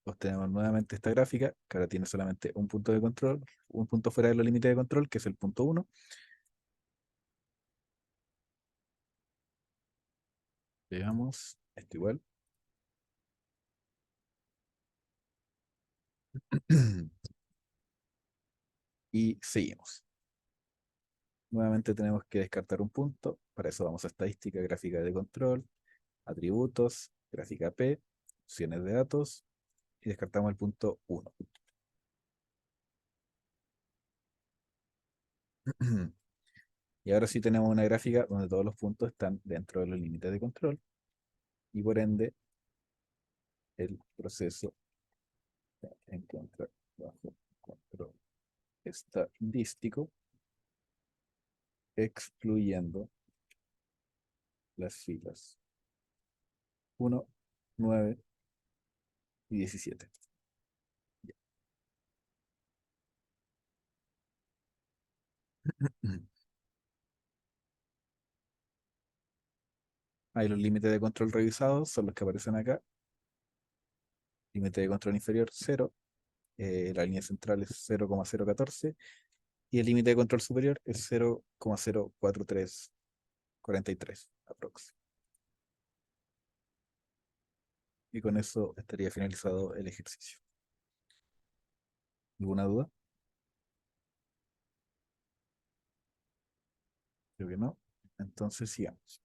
Obtenemos nuevamente esta gráfica, que ahora tiene solamente un punto de control, un punto fuera de los límites de control, que es el punto 1. Veamos, esto igual. Y seguimos. Nuevamente tenemos que descartar un punto. Para eso vamos a estadística, gráfica de control, atributos, gráfica P, opciones de datos, y descartamos el punto 1. Y ahora sí tenemos una gráfica donde todos los puntos están dentro de los límites de control, y por ende el proceso se encuentra bajo control estadístico, excluyendo las filas 1, 9 y 17. Ahí los límites de control revisados son los que aparecen acá. Límite de control inferior 0, la línea central es 0,014 y el límite de control superior es 0,04343 aprox. Y con eso estaría finalizado el ejercicio. ¿Alguna duda? Creo que no. Entonces sigamos.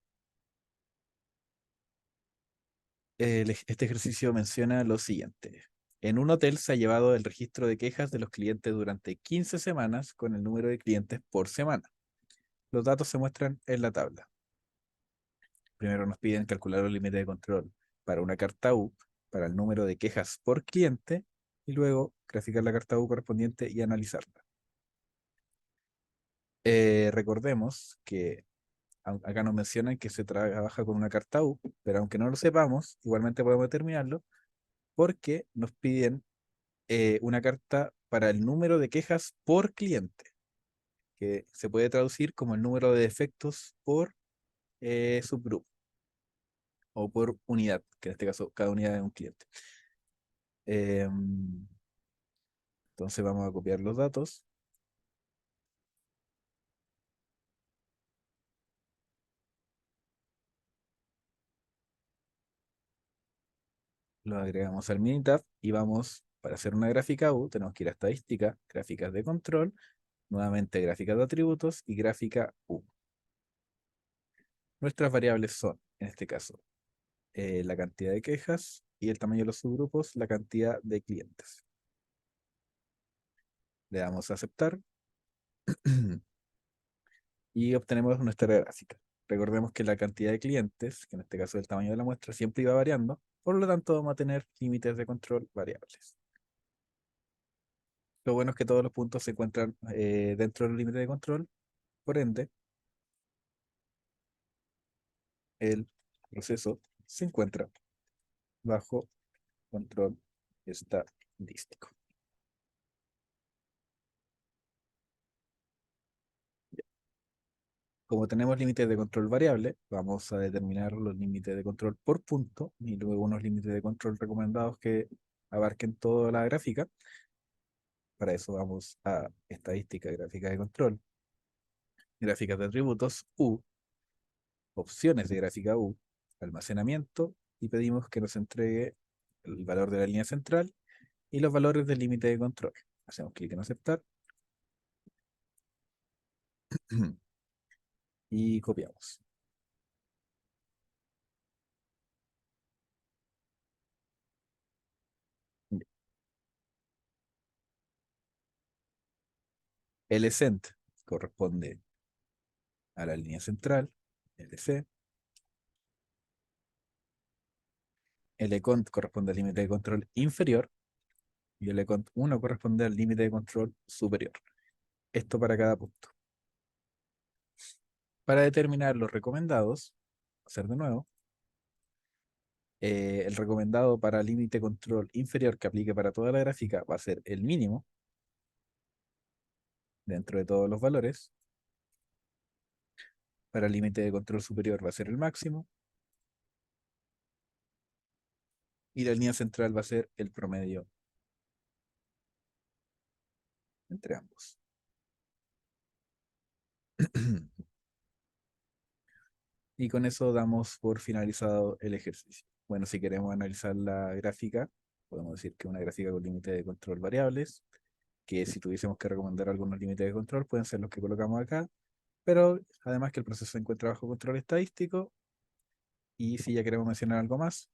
Este ejercicio menciona lo siguiente. En un hotel se ha llevado el registro de quejas de los clientes durante 15 semanas con el número de clientes por semana. Los datos se muestran en la tabla. Primero nos piden calcular los límites de control para una carta U, para el número de quejas por cliente, y luego graficar la carta U correspondiente y analizarla. Recordemos que acá nos mencionan que se trabaja con una carta U, pero aunque no lo sepamos, igualmente podemos determinarlo porque nos piden una carta para el número de quejas por cliente, que se puede traducir como el número de defectos por subgrupo o por unidad, que en este caso cada unidad es un cliente. Entonces vamos a copiar los datos. Los agregamos al Minitab y vamos, para hacer una gráfica U, tenemos que ir a estadística, gráficas de control, nuevamente gráficas de atributos y gráfica U. Nuestras variables son, en este caso, la cantidad de quejas y el tamaño de los subgrupos, la cantidad de clientes. Le damos a aceptar y obtenemos nuestra gráfica. Recordemos que la cantidad de clientes, que en este caso es el tamaño de la muestra, siempre iba variando, por lo tanto vamos a tener límites de control variables. Lo bueno es que todos los puntos se encuentran dentro del límite de control, por ende, el proceso se encuentra bajo control estadístico. Como tenemos límites de control variable, vamos a determinar los límites de control por punto y luego unos límites de control recomendados que abarquen toda la gráfica. Para eso vamos a estadística, gráfica de control, gráficas de atributos, U, opciones de gráfica U, almacenamiento, y pedimos que nos entregue el valor de la línea central y los valores del límite de control. Hacemos clic en aceptar y copiamos. El ECENT corresponde a la línea central, LC. El ECONT corresponde al límite de control inferior y el ECONT 1 corresponde al límite de control superior. Esto para cada punto. Para determinar los recomendados, hacer de nuevo, El recomendado para límite control inferior que aplique para toda la gráfica va a ser el mínimo dentro de todos los valores. Para el límite de control superior va a ser el máximo. Y la línea central va a ser el promedio entre ambos. Y con eso damos por finalizado el ejercicio. Bueno, si queremos analizar la gráfica, podemos decir que una gráfica con límite de control variables, que si tuviésemos que recomendar algunos límites de control, pueden ser los que colocamos acá, pero además que el proceso se encuentra bajo control estadístico, y si ya queremos mencionar algo más,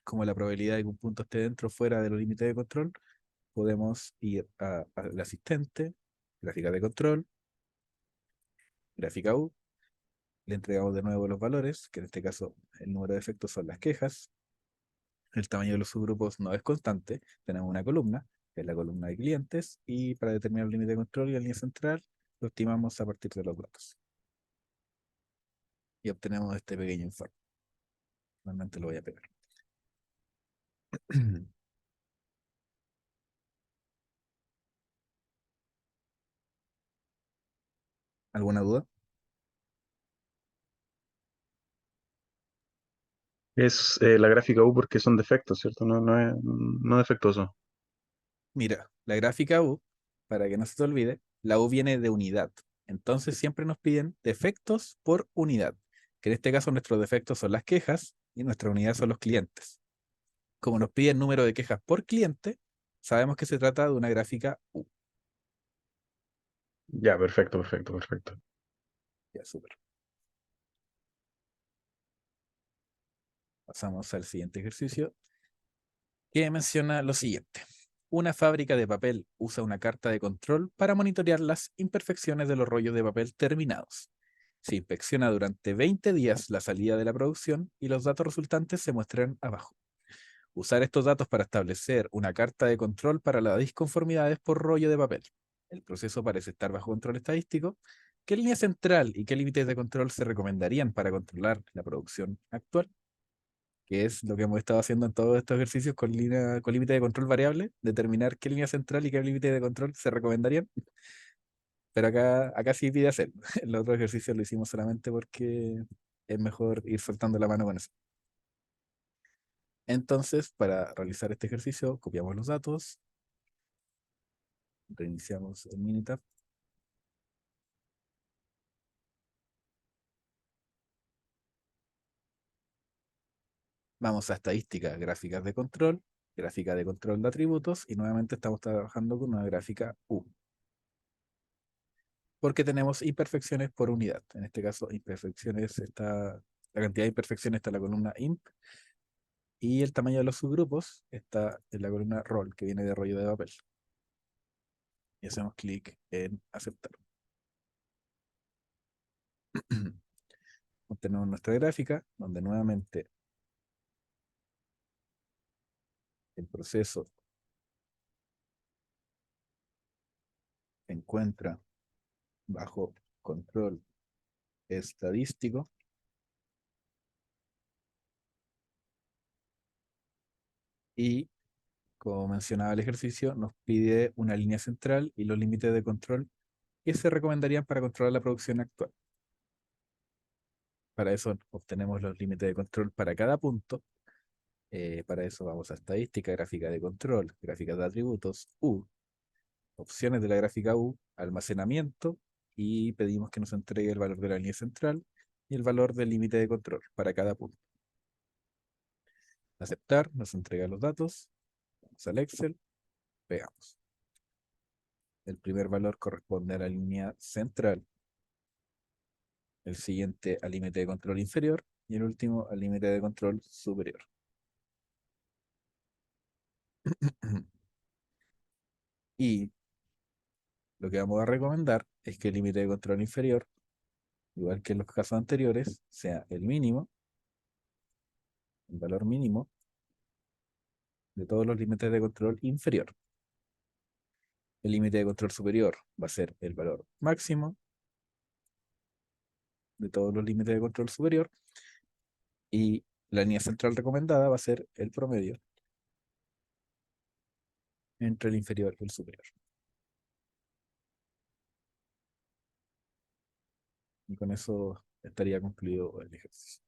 como la probabilidad de que un punto esté dentro o fuera de los límites de control, podemos ir al asistente, gráfica de control, gráfica U, le entregamos de nuevo los valores, que en este caso el número de efectos son las quejas, el tamaño de los subgrupos no es constante, tenemos una columna, que es la columna de clientes, y para determinar el límite de control y la línea central, lo estimamos a partir de los datos. Y obtenemos este pequeño informe. Normalmente lo voy a pegar. ¿Alguna duda? Es la gráfica U porque son defectos, ¿cierto? No es no defectuoso. Mira, la gráfica U, para que no se te olvide, la U viene de unidad. Entonces siempre nos piden defectos por unidad, que en este caso nuestros defectos son las quejas y nuestra unidad son los clientes. Como nos piden número de quejas por cliente, sabemos que se trata de una gráfica U. Ya, perfecto, perfecto, perfecto. Ya, súper. Pasamos al siguiente ejercicio, que menciona lo siguiente. Una fábrica de papel usa una carta de control para monitorear las imperfecciones de los rollos de papel terminados. Se inspecciona durante 20 días la salida de la producción y los datos resultantes se muestran abajo. Usar estos datos para establecer una carta de control para las disconformidades por rollo de papel. El proceso parece estar bajo control estadístico. ¿Qué línea central y qué límites de control se recomendarían para controlar la producción actual? Que es lo que hemos estado haciendo en todos estos ejercicios con límite de control variable, determinar qué línea central y qué límite de control se recomendarían. Pero acá sí pide hacerlo. El otro ejercicio lo hicimos solamente porque es mejor ir soltando la mano con eso. Entonces, para realizar este ejercicio, copiamos los datos, reiniciamos el Minitab. Vamos a estadística, gráficas de control, gráfica de control de atributos, y nuevamente estamos trabajando con una gráfica U. Porque tenemos imperfecciones por unidad. En este caso, imperfecciones está, la cantidad de imperfecciones está en la columna imp, y el tamaño de los subgrupos está en la columna roll, que viene de rollo de papel. Y hacemos clic en aceptar. Obtenemos nuestra gráfica, donde nuevamente el proceso se encuentra bajo control estadístico. Y como mencionaba el ejercicio, nos pide una línea central y los límites de control que se recomendarían para controlar la producción actual. Para eso obtenemos los límites de control para cada punto. Para eso vamos a estadística, gráfica de control, gráfica de atributos, U, opciones de la gráfica U, almacenamiento, y pedimos que nos entregue el valor de la línea central y el valor del límite de control para cada punto. Aceptar, nos entrega los datos, vamos al Excel, pegamos. El primer valor corresponde a la línea central, el siguiente al límite de control inferior y el último al límite de control superior. Y lo que vamos a recomendar es que el límite de control inferior, igual que en los casos anteriores, sea el mínimo, el valor mínimo de todos los límites de control inferior. El límite de control superior va a ser el valor máximo de todos los límites de control superior. Y La línea central recomendada va a ser el promedio entre el inferior y el superior. Y con eso estaría concluido el ejercicio.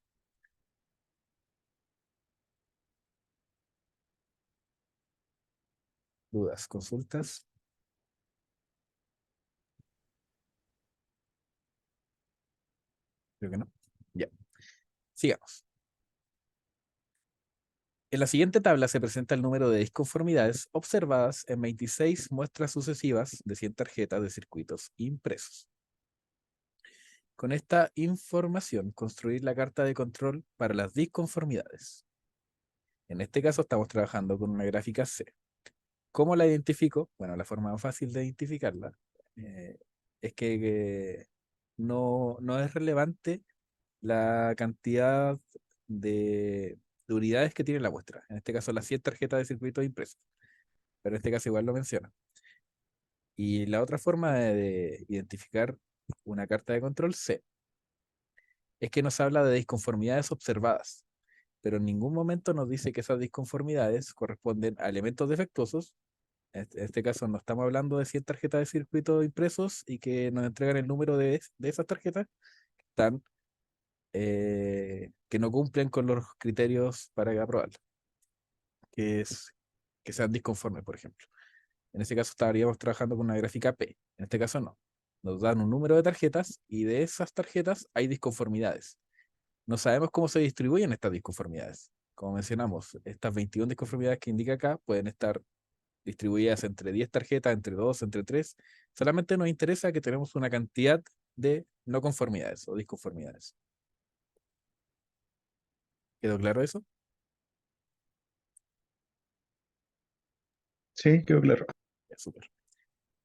¿Dudas? ¿Consultas? Creo que no. Ya. Sigamos. En la siguiente tabla se presenta el número de disconformidades observadas en 26 muestras sucesivas de 100 tarjetas de circuitos impresos. Con esta información, construir la carta de control para las disconformidades. En este caso estamos trabajando con una gráfica C. ¿Cómo la identifico? Bueno, la forma más fácil de identificarla es que no es relevante la cantidad de unidades que tiene la muestra. En este caso, las 100 tarjetas de circuito impresos. Pero en este caso igual lo menciona. Y la otra forma de identificar una carta de control C es que nos habla de disconformidades observadas, pero en ningún momento nos dice que esas disconformidades corresponden a elementos defectuosos. En este caso no estamos hablando de 100 tarjetas de circuito impresos y que nos entregan el número de esas tarjetas que están que no cumplen con los criterios para aprobarla, que es que sean disconformes, por ejemplo. En este caso estaríamos trabajando con una gráfica P. En este caso no. Nos dan un número de tarjetas y de esas tarjetas hay disconformidades. No sabemos cómo se distribuyen estas disconformidades. Como mencionamos, estas 21 disconformidades que indica acá pueden estar distribuidas entre 10 tarjetas, entre 2, entre 3. Solamente nos interesa que tenemos una cantidad de no conformidades o disconformidades. ¿Quedó claro eso? Sí, quedó claro. Ya, súper.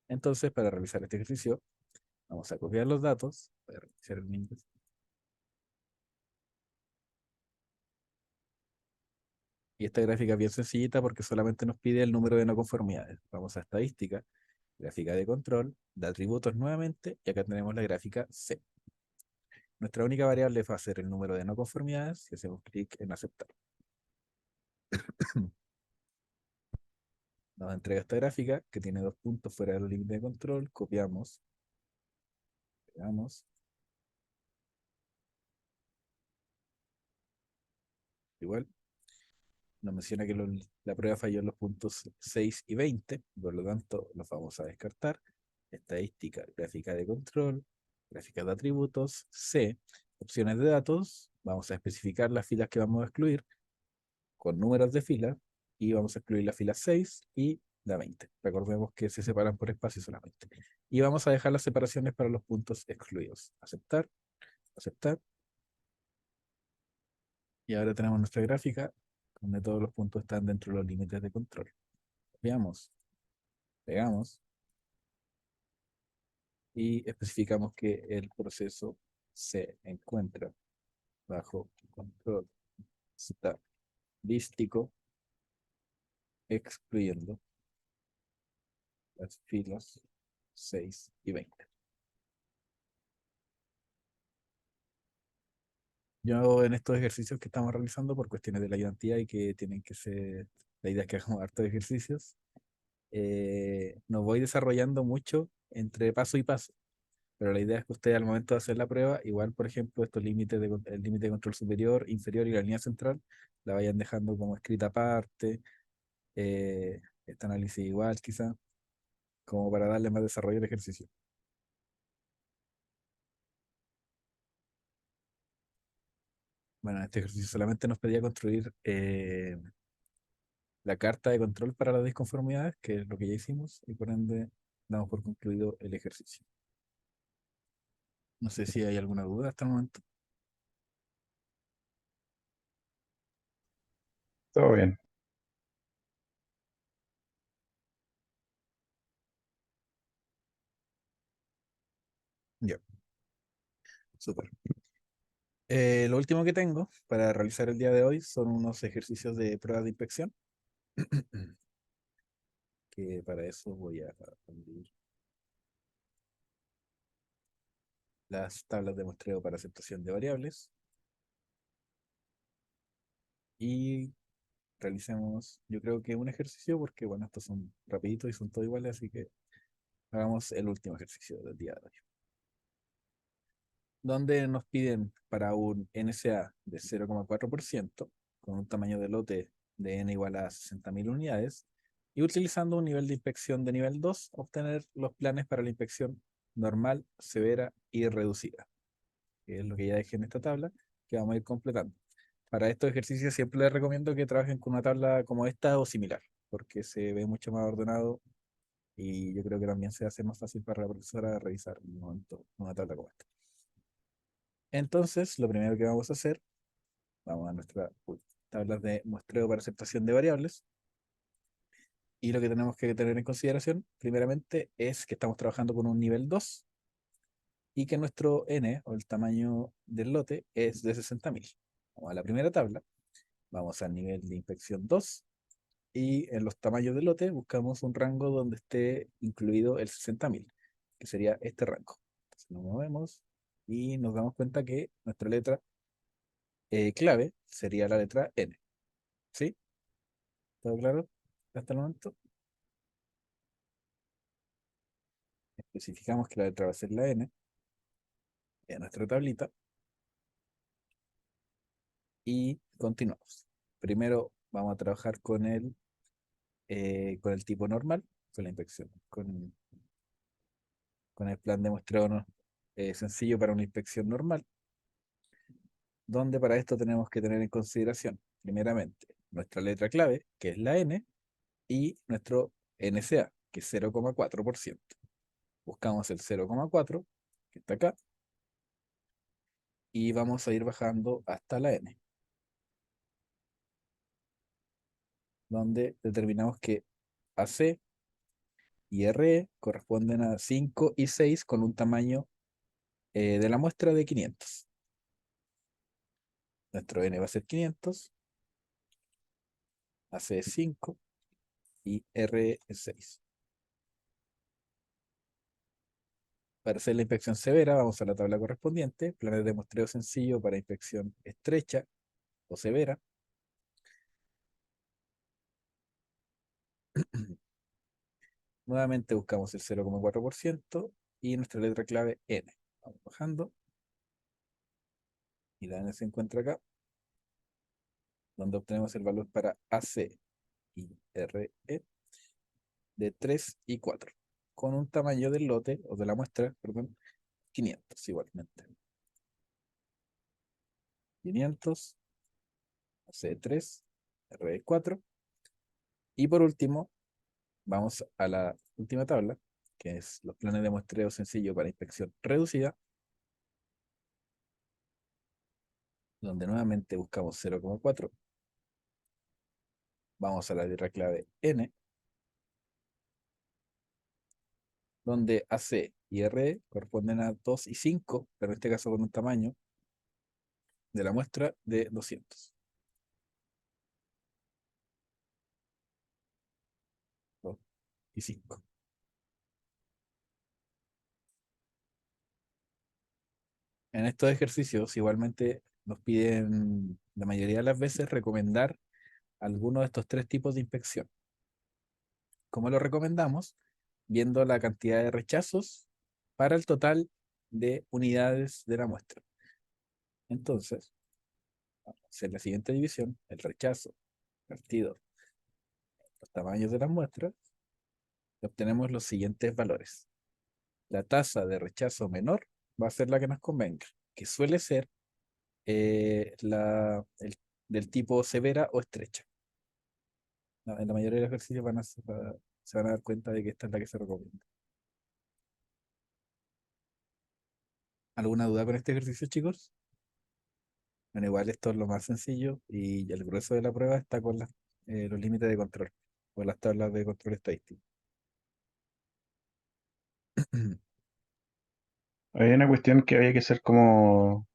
Entonces, para realizar este ejercicio, vamos a copiar los datos. Voy a reiniciar el Windows. Y esta gráfica es bien sencillita porque solamente nos pide el número de no conformidades. Vamos a estadística, gráfica de control, de atributos nuevamente, y acá tenemos la gráfica C. Nuestra única variable va a ser el número de no conformidades y hacemos clic en aceptar. Nos entrega esta gráfica que tiene 2 puntos fuera del límite de control. Copiamos, pegamos. Igual, nos menciona que la prueba falló en los puntos 6 y 20, por lo tanto los vamos a descartar. Estadística, gráfica de control, gráfica de atributos, C, opciones de datos, vamos a especificar las filas que vamos a excluir con números de fila y vamos a excluir la fila 6 y la 20. Recordemos que se separan por espacio solamente. Y vamos a dejar las separaciones para los puntos excluidos. Aceptar, aceptar. Y ahora tenemos nuestra gráfica donde todos los puntos están dentro de los límites de control. Veamos, pegamos y especificamos que el proceso se encuentra bajo control estadístico, excluyendo las filas 6 y 20. Yo en estos ejercicios que estamos realizando por cuestiones de la ayudantía y que tienen que ser, la idea es que hagamos hartos ejercicios, no voy desarrollando mucho entre paso y paso. Pero la idea es que ustedes al momento de hacer la prueba, igual, por ejemplo, estos límites el límite de control superior, inferior y la línea central, la vayan dejando como escrita aparte, este análisis igual quizá, como para darle más desarrollo al ejercicio. Bueno, en este ejercicio solamente nos pedía construir la carta de control para las disconformidades, que es lo que ya hicimos, y por ende damos por concluido el ejercicio. No sé si hay alguna duda hasta el momento. Todo bien. Ya, súper. Lo último que tengo para realizar el día de hoy son unos ejercicios de pruebas de inspección, que para eso voy a abrir las tablas de muestreo para aceptación de variables. y realicemos, yo creo que un ejercicio, porque bueno, estos son rapiditos y son todos iguales, así que hagamos el último ejercicio del día de hoy. Donde nos piden para un NSA de 0,4% con un tamaño de lote de n igual a 60.000 unidades, y utilizando un nivel de inspección de nivel 2, obtener los planes para la inspección normal, severa y reducida, que es lo que ya dejé en esta tabla, que vamos a ir completando. Para estos ejercicios siempre les recomiendo que trabajen con una tabla como esta o similar, porque se ve mucho más ordenado y yo creo que también se hace más fácil para la profesora revisar en un momento una tabla como esta. Entonces, lo primero que vamos a hacer, vamos a nuestra tabla de muestreo para aceptación de variables. Y lo que tenemos que tener en consideración, primeramente, es que estamos trabajando con un nivel 2 y que nuestro n, o el tamaño del lote, es de 60.000. Vamos a la primera tabla, vamos al nivel de inspección 2 y en los tamaños del lote buscamos un rango donde esté incluido el 60.000, que sería este rango. Entonces nos movemos y nos damos cuenta que nuestra letra clave sería la letra N. ¿Sí? ¿Todo claro hasta el momento? Especificamos que la letra va a ser la N en nuestra tablita y continuamos. Primero vamos a trabajar con el tipo normal, con la inspección, con el plan de muestreo sencillo para una inspección normal, donde para esto tenemos que tener en consideración, primeramente, nuestra letra clave, que es la N, y nuestro NCA, que es 0,4%. Buscamos el 0,4, que está acá, y vamos a ir bajando hasta la N, donde determinamos que AC y RE corresponden a 5 y 6 con un tamaño de la muestra de 500. Nuestro N va a ser 500, AC es 5 y RE es 6. Para hacer la inspección severa, vamos a la tabla correspondiente, planes de muestreo sencillo para inspección estrecha o severa. Nuevamente buscamos el 0,4% y nuestra letra clave N. Vamos bajando y la N se encuentra acá, donde obtenemos el valor para AC y RE de 3 y 4, con un tamaño del lote, o de la muestra, perdón, 500 igualmente. 500, AC3, RE4. Y por último, vamos a la última tabla, que es los planes de muestreo sencillo para inspección reducida, donde nuevamente buscamos 0,4. Vamos a la letra clave N, donde AC y RE corresponden a 2 y 5, pero en este caso con un tamaño de la muestra de 200. 2 y 5. En estos ejercicios igualmente nos piden la mayoría de las veces recomendar alguno de estos tres tipos de inspección. ¿Cómo lo recomendamos? Viendo la cantidad de rechazos para el total de unidades de la muestra. Entonces, vamos a hacer la siguiente división: el rechazo partido los tamaños de las muestras, y obtenemos los siguientes valores. La tasa de rechazo menor va a ser la que nos convenga, que suele ser del tipo severa o estrecha. No, en la mayoría de los ejercicios se van a dar cuenta de que esta es la que se recomienda. ¿Alguna duda con este ejercicio, chicos? Bueno, igual esto es lo más sencillo y el grueso de la prueba está con los límites de control, o las tablas de control estadístico. Había una cuestión que había que ser como,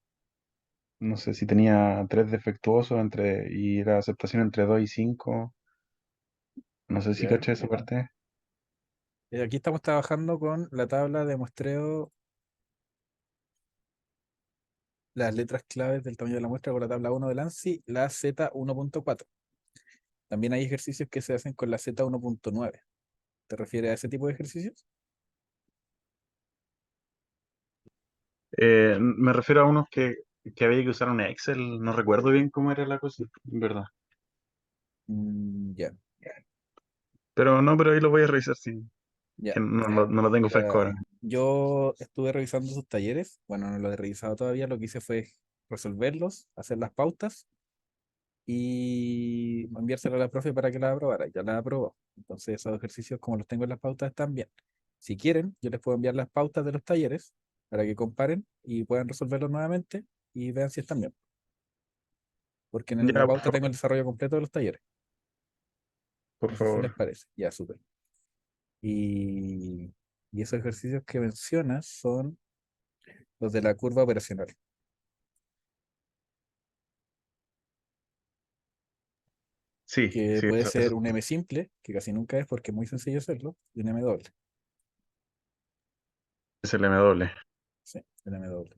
no sé si tenía tres defectuosos y la aceptación entre 2 y 5. No sé si ¿Ya? caché esa parte. Aquí estamos trabajando con la tabla de muestreo las letras claves del tamaño de la muestra con la tabla 1 del ANSI, la Z1.4. También hay ejercicios que se hacen con la Z1.9. ¿Te refieres a ese tipo de ejercicios? Me refiero a unos que había que usar un Excel, no recuerdo bien cómo era la cosa, en verdad. Ya, Pero ahí lo voy a revisar, sí, ya. que no lo tengo fresco Mira, ahora. yo estuve revisando sus talleres. Bueno, no lo he revisado todavía. Lo que hice fue resolverlos, hacer las pautas y enviárselo a la profe para que la aprobara. Ya la aprobó. Entonces, esos ejercicios, como los tengo en las pautas, están bien. Si quieren, yo les puedo enviar las pautas de los talleres para que comparen y puedan resolverlos nuevamente y vean si están bien. Porque en la Ya, pauta tengo el desarrollo completo de los talleres. por No sé si les favor. parece. Ya, súper. Y, y esos ejercicios que mencionas son los de la curva operacional, Sí, que sí, puede eso. ser un M simple, que casi nunca es porque es muy sencillo hacerlo, y un M doble. Es el M doble. Sí, el M doble.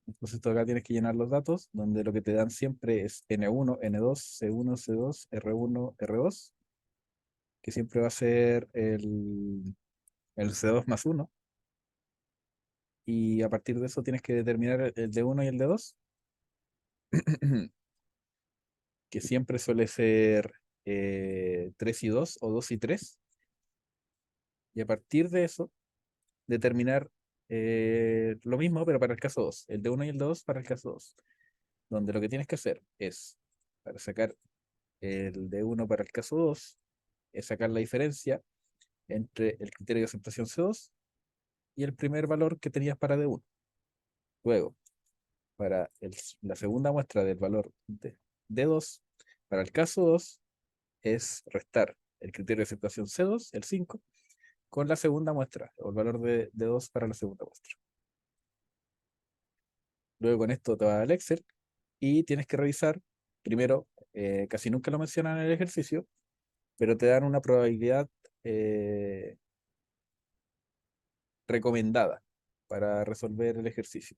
Entonces tú acá tienes que llenar los datos, donde lo que te dan siempre es N1, N2, C1, C2, R1, R2, que siempre va a ser el C2 más 1, y a partir de eso tienes que determinar el D1 y el D2, que siempre suele ser 3 y 2 o 2 y 3, y a partir de eso determinar lo mismo, pero para el caso 2, el D1 y el D2 para el caso 2, donde lo que tienes que hacer es, para sacar el D1 para el caso 2, es sacar la diferencia entre el criterio de aceptación C2 y el primer valor que tenías para D1. Luego, para la segunda muestra del valor de D2, para el caso 2, es restar el criterio de aceptación C2, el 5, con la segunda muestra, o el valor de D2 para la segunda muestra. Luego con esto te va al Excel y tienes que revisar, primero, casi nunca lo mencionan en el ejercicio, pero te dan una probabilidad eh, recomendada para resolver el ejercicio.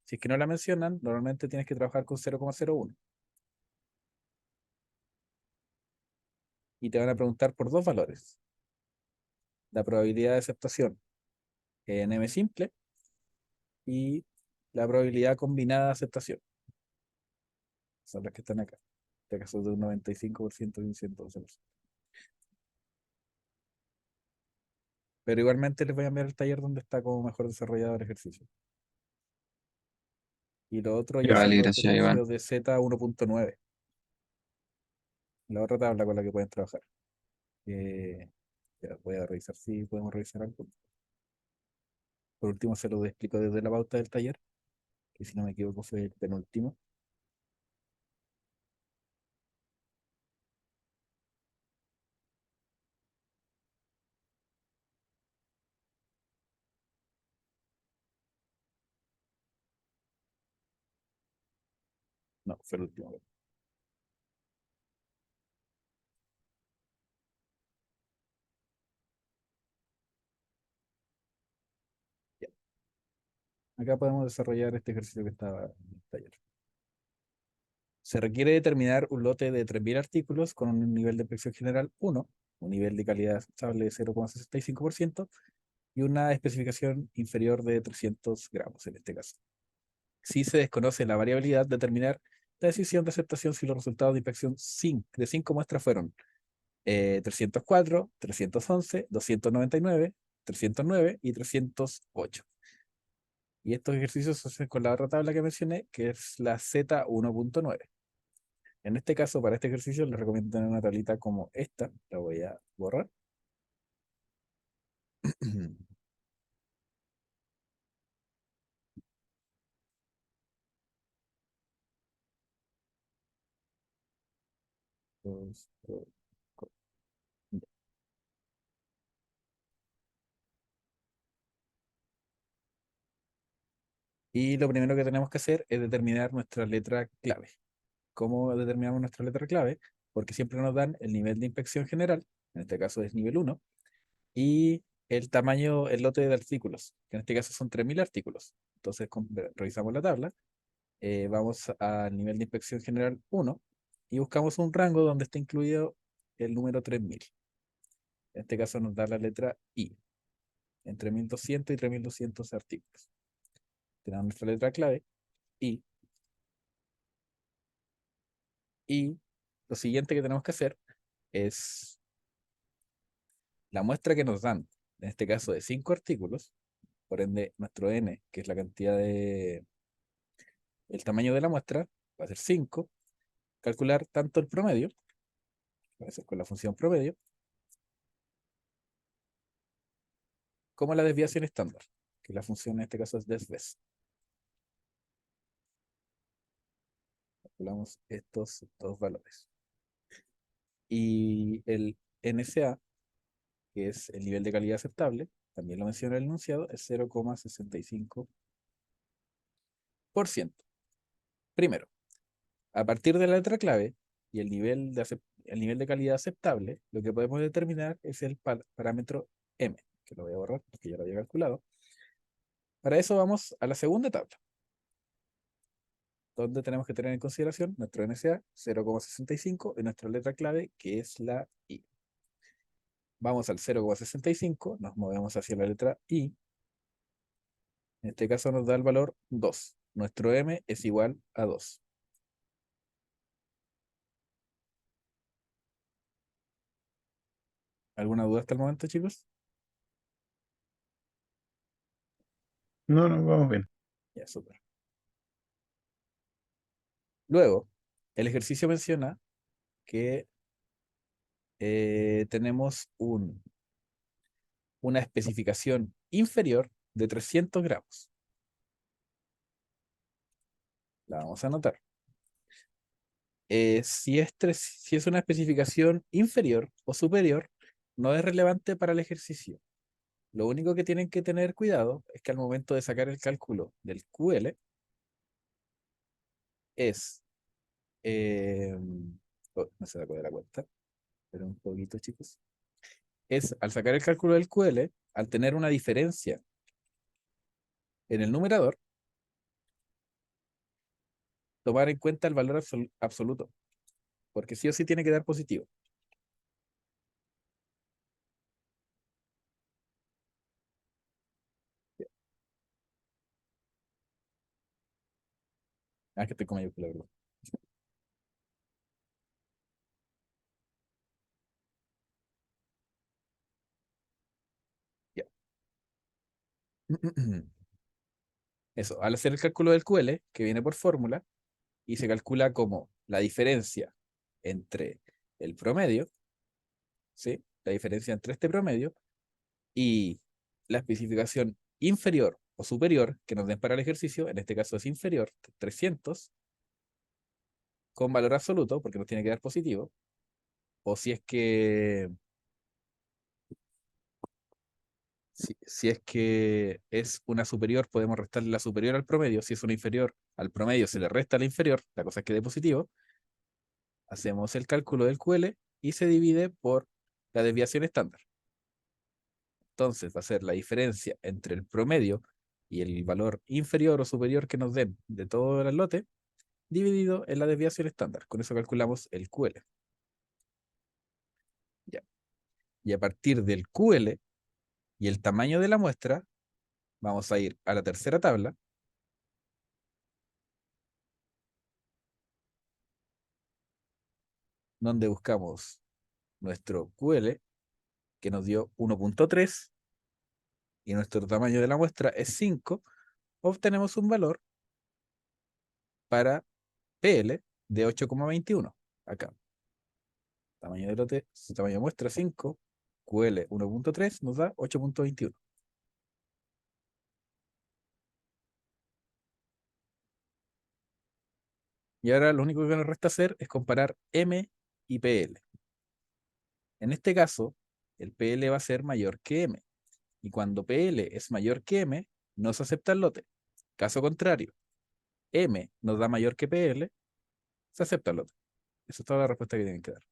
Si es que no la mencionan, normalmente tienes que trabajar con 0,01 y te van a preguntar por dos valores. La probabilidad de aceptación en M simple y la probabilidad combinada de aceptación. Son las que están acá. En este caso de un 95% y un 112%. Pero igualmente les voy a enviar el taller donde está como mejor desarrollado el ejercicio. Y lo otro ya Ya, son vale, los gracias, Iván. ejercicios de Z1.9, la otra tabla con la que pueden trabajar. Ya voy a revisar si podemos revisar algo. Por último, se lo explico desde la pauta del taller, que si no me equivoco fue el penúltimo. No, fue el último. Ya. Acá podemos desarrollar este ejercicio que estaba en el taller. Se requiere determinar un lote de 3.000 artículos con un nivel de presión general 1, un nivel de calidad estable de 0,65% y una especificación inferior de 300 gramos en este caso. Si se desconoce la variabilidad, determinar la decisión de aceptación si los resultados de inspección de 5 muestras fueron 304, 311, 299, 309 y 308. Y estos ejercicios se hacen con la otra tabla que mencioné, que es la Z1.9. En este caso, para este ejercicio, les recomiendo tener una tablita como esta. La voy a borrar. Dos, dos, cuatro. Y lo primero que tenemos que hacer es determinar nuestra letra clave. ¿Cómo determinamos nuestra letra clave? Porque siempre nos dan el nivel de inspección general, en este caso es nivel 1, y el tamaño, el lote de artículos, que en este caso son 3.000 artículos. Entonces revisamos la tabla. Vamos al nivel de inspección general 1 y buscamos un rango donde esté incluido el número 3000. En este caso nos da la letra I, entre 1200 y 3200 artículos. Tenemos nuestra letra clave, I. Y lo siguiente que tenemos que hacer es la muestra que nos dan, en este caso de 5 artículos, por ende nuestro n, que es la cantidad de, el tamaño de la muestra, va a ser 5, calcular tanto el promedio, va a ser con la función promedio, como la desviación estándar, que la función en este caso es desves. Calculamos estos dos valores. Y el NSA, que es el nivel de calidad aceptable, también lo menciona el enunciado, es 0,65%. Primero, a partir de la letra clave y el nivel de calidad aceptable, lo que podemos determinar es el parámetro M, que lo voy a borrar porque ya lo había calculado. Para eso vamos a la segunda tabla, donde tenemos que tener en consideración nuestro NSA 0,65 y nuestra letra clave, que es la I. Vamos al 0,65, nos movemos hacia la letra I. En este caso nos da el valor 2. Nuestro M es igual a 2. ¿Alguna duda hasta el momento, chicos? No, no, vamos bien. Ya, súper. Luego, el ejercicio menciona que tenemos una especificación inferior de 300 gramos. La vamos a anotar. Si es una especificación inferior o superior, no es relevante para el ejercicio. Lo único que tienen que tener cuidado es que al momento de sacar el cálculo del QL es... no se da de la cuenta, pero un poquito, chicos. Es al sacar el cálculo del QL, al tener una diferencia en el numerador, tomar en cuenta el valor absoluto, porque sí o sí tiene que dar positivo. Ah, que estoy con mayúscula, ¿verdad? Ya. Eso, al hacer el cálculo del QL, que viene por fórmula, y se calcula como la diferencia entre el promedio, ¿sí? La diferencia entre este promedio y la especificación inferior o superior que nos den para el ejercicio, en este caso es inferior, 300, con valor absoluto, porque nos tiene que dar positivo, o si es que es una superior, podemos restarle la superior al promedio. Si es una inferior al promedio, se le resta la inferior, la cosa es que dé positivo. Hacemos el cálculo del QL y se divide por la desviación estándar. Entonces va a ser la diferencia entre el promedio y el valor inferior o superior que nos den de todo el lote, dividido en la desviación estándar. Con eso calculamos el QL. Ya. Y a partir del QL y el tamaño de la muestra, vamos a ir a la tercera tabla, donde buscamos nuestro QL, que nos dio 1.3, y nuestro tamaño de la muestra es 5, obtenemos un valor para PL de 8,21. Acá. Tamaño de lote, tamaño de muestra 5, QL 1.3 nos da 8.21. Y ahora lo único que nos resta hacer es comparar M y PL. En este caso, el PL va a ser mayor que M. Y cuando PL es mayor que M, no se acepta el lote. Caso contrario, M nos da mayor que PL, se acepta el lote. Esa es toda la respuesta que tienen que dar.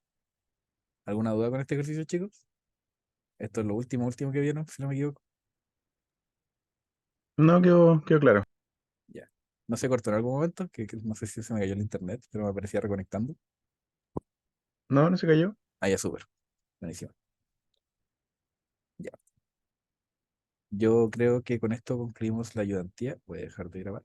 ¿Alguna duda con este ejercicio, chicos? Esto es lo último que vieron, si no me equivoco. No, quedó claro. Ya. No se cortó en algún momento, que no sé si se me cayó el internet, pero me aparecía reconectando. No, no se cayó. Ah, ya, súper. Buenísimo. Ya. Yo creo que con esto concluimos la ayudantía. Voy a dejar de grabar.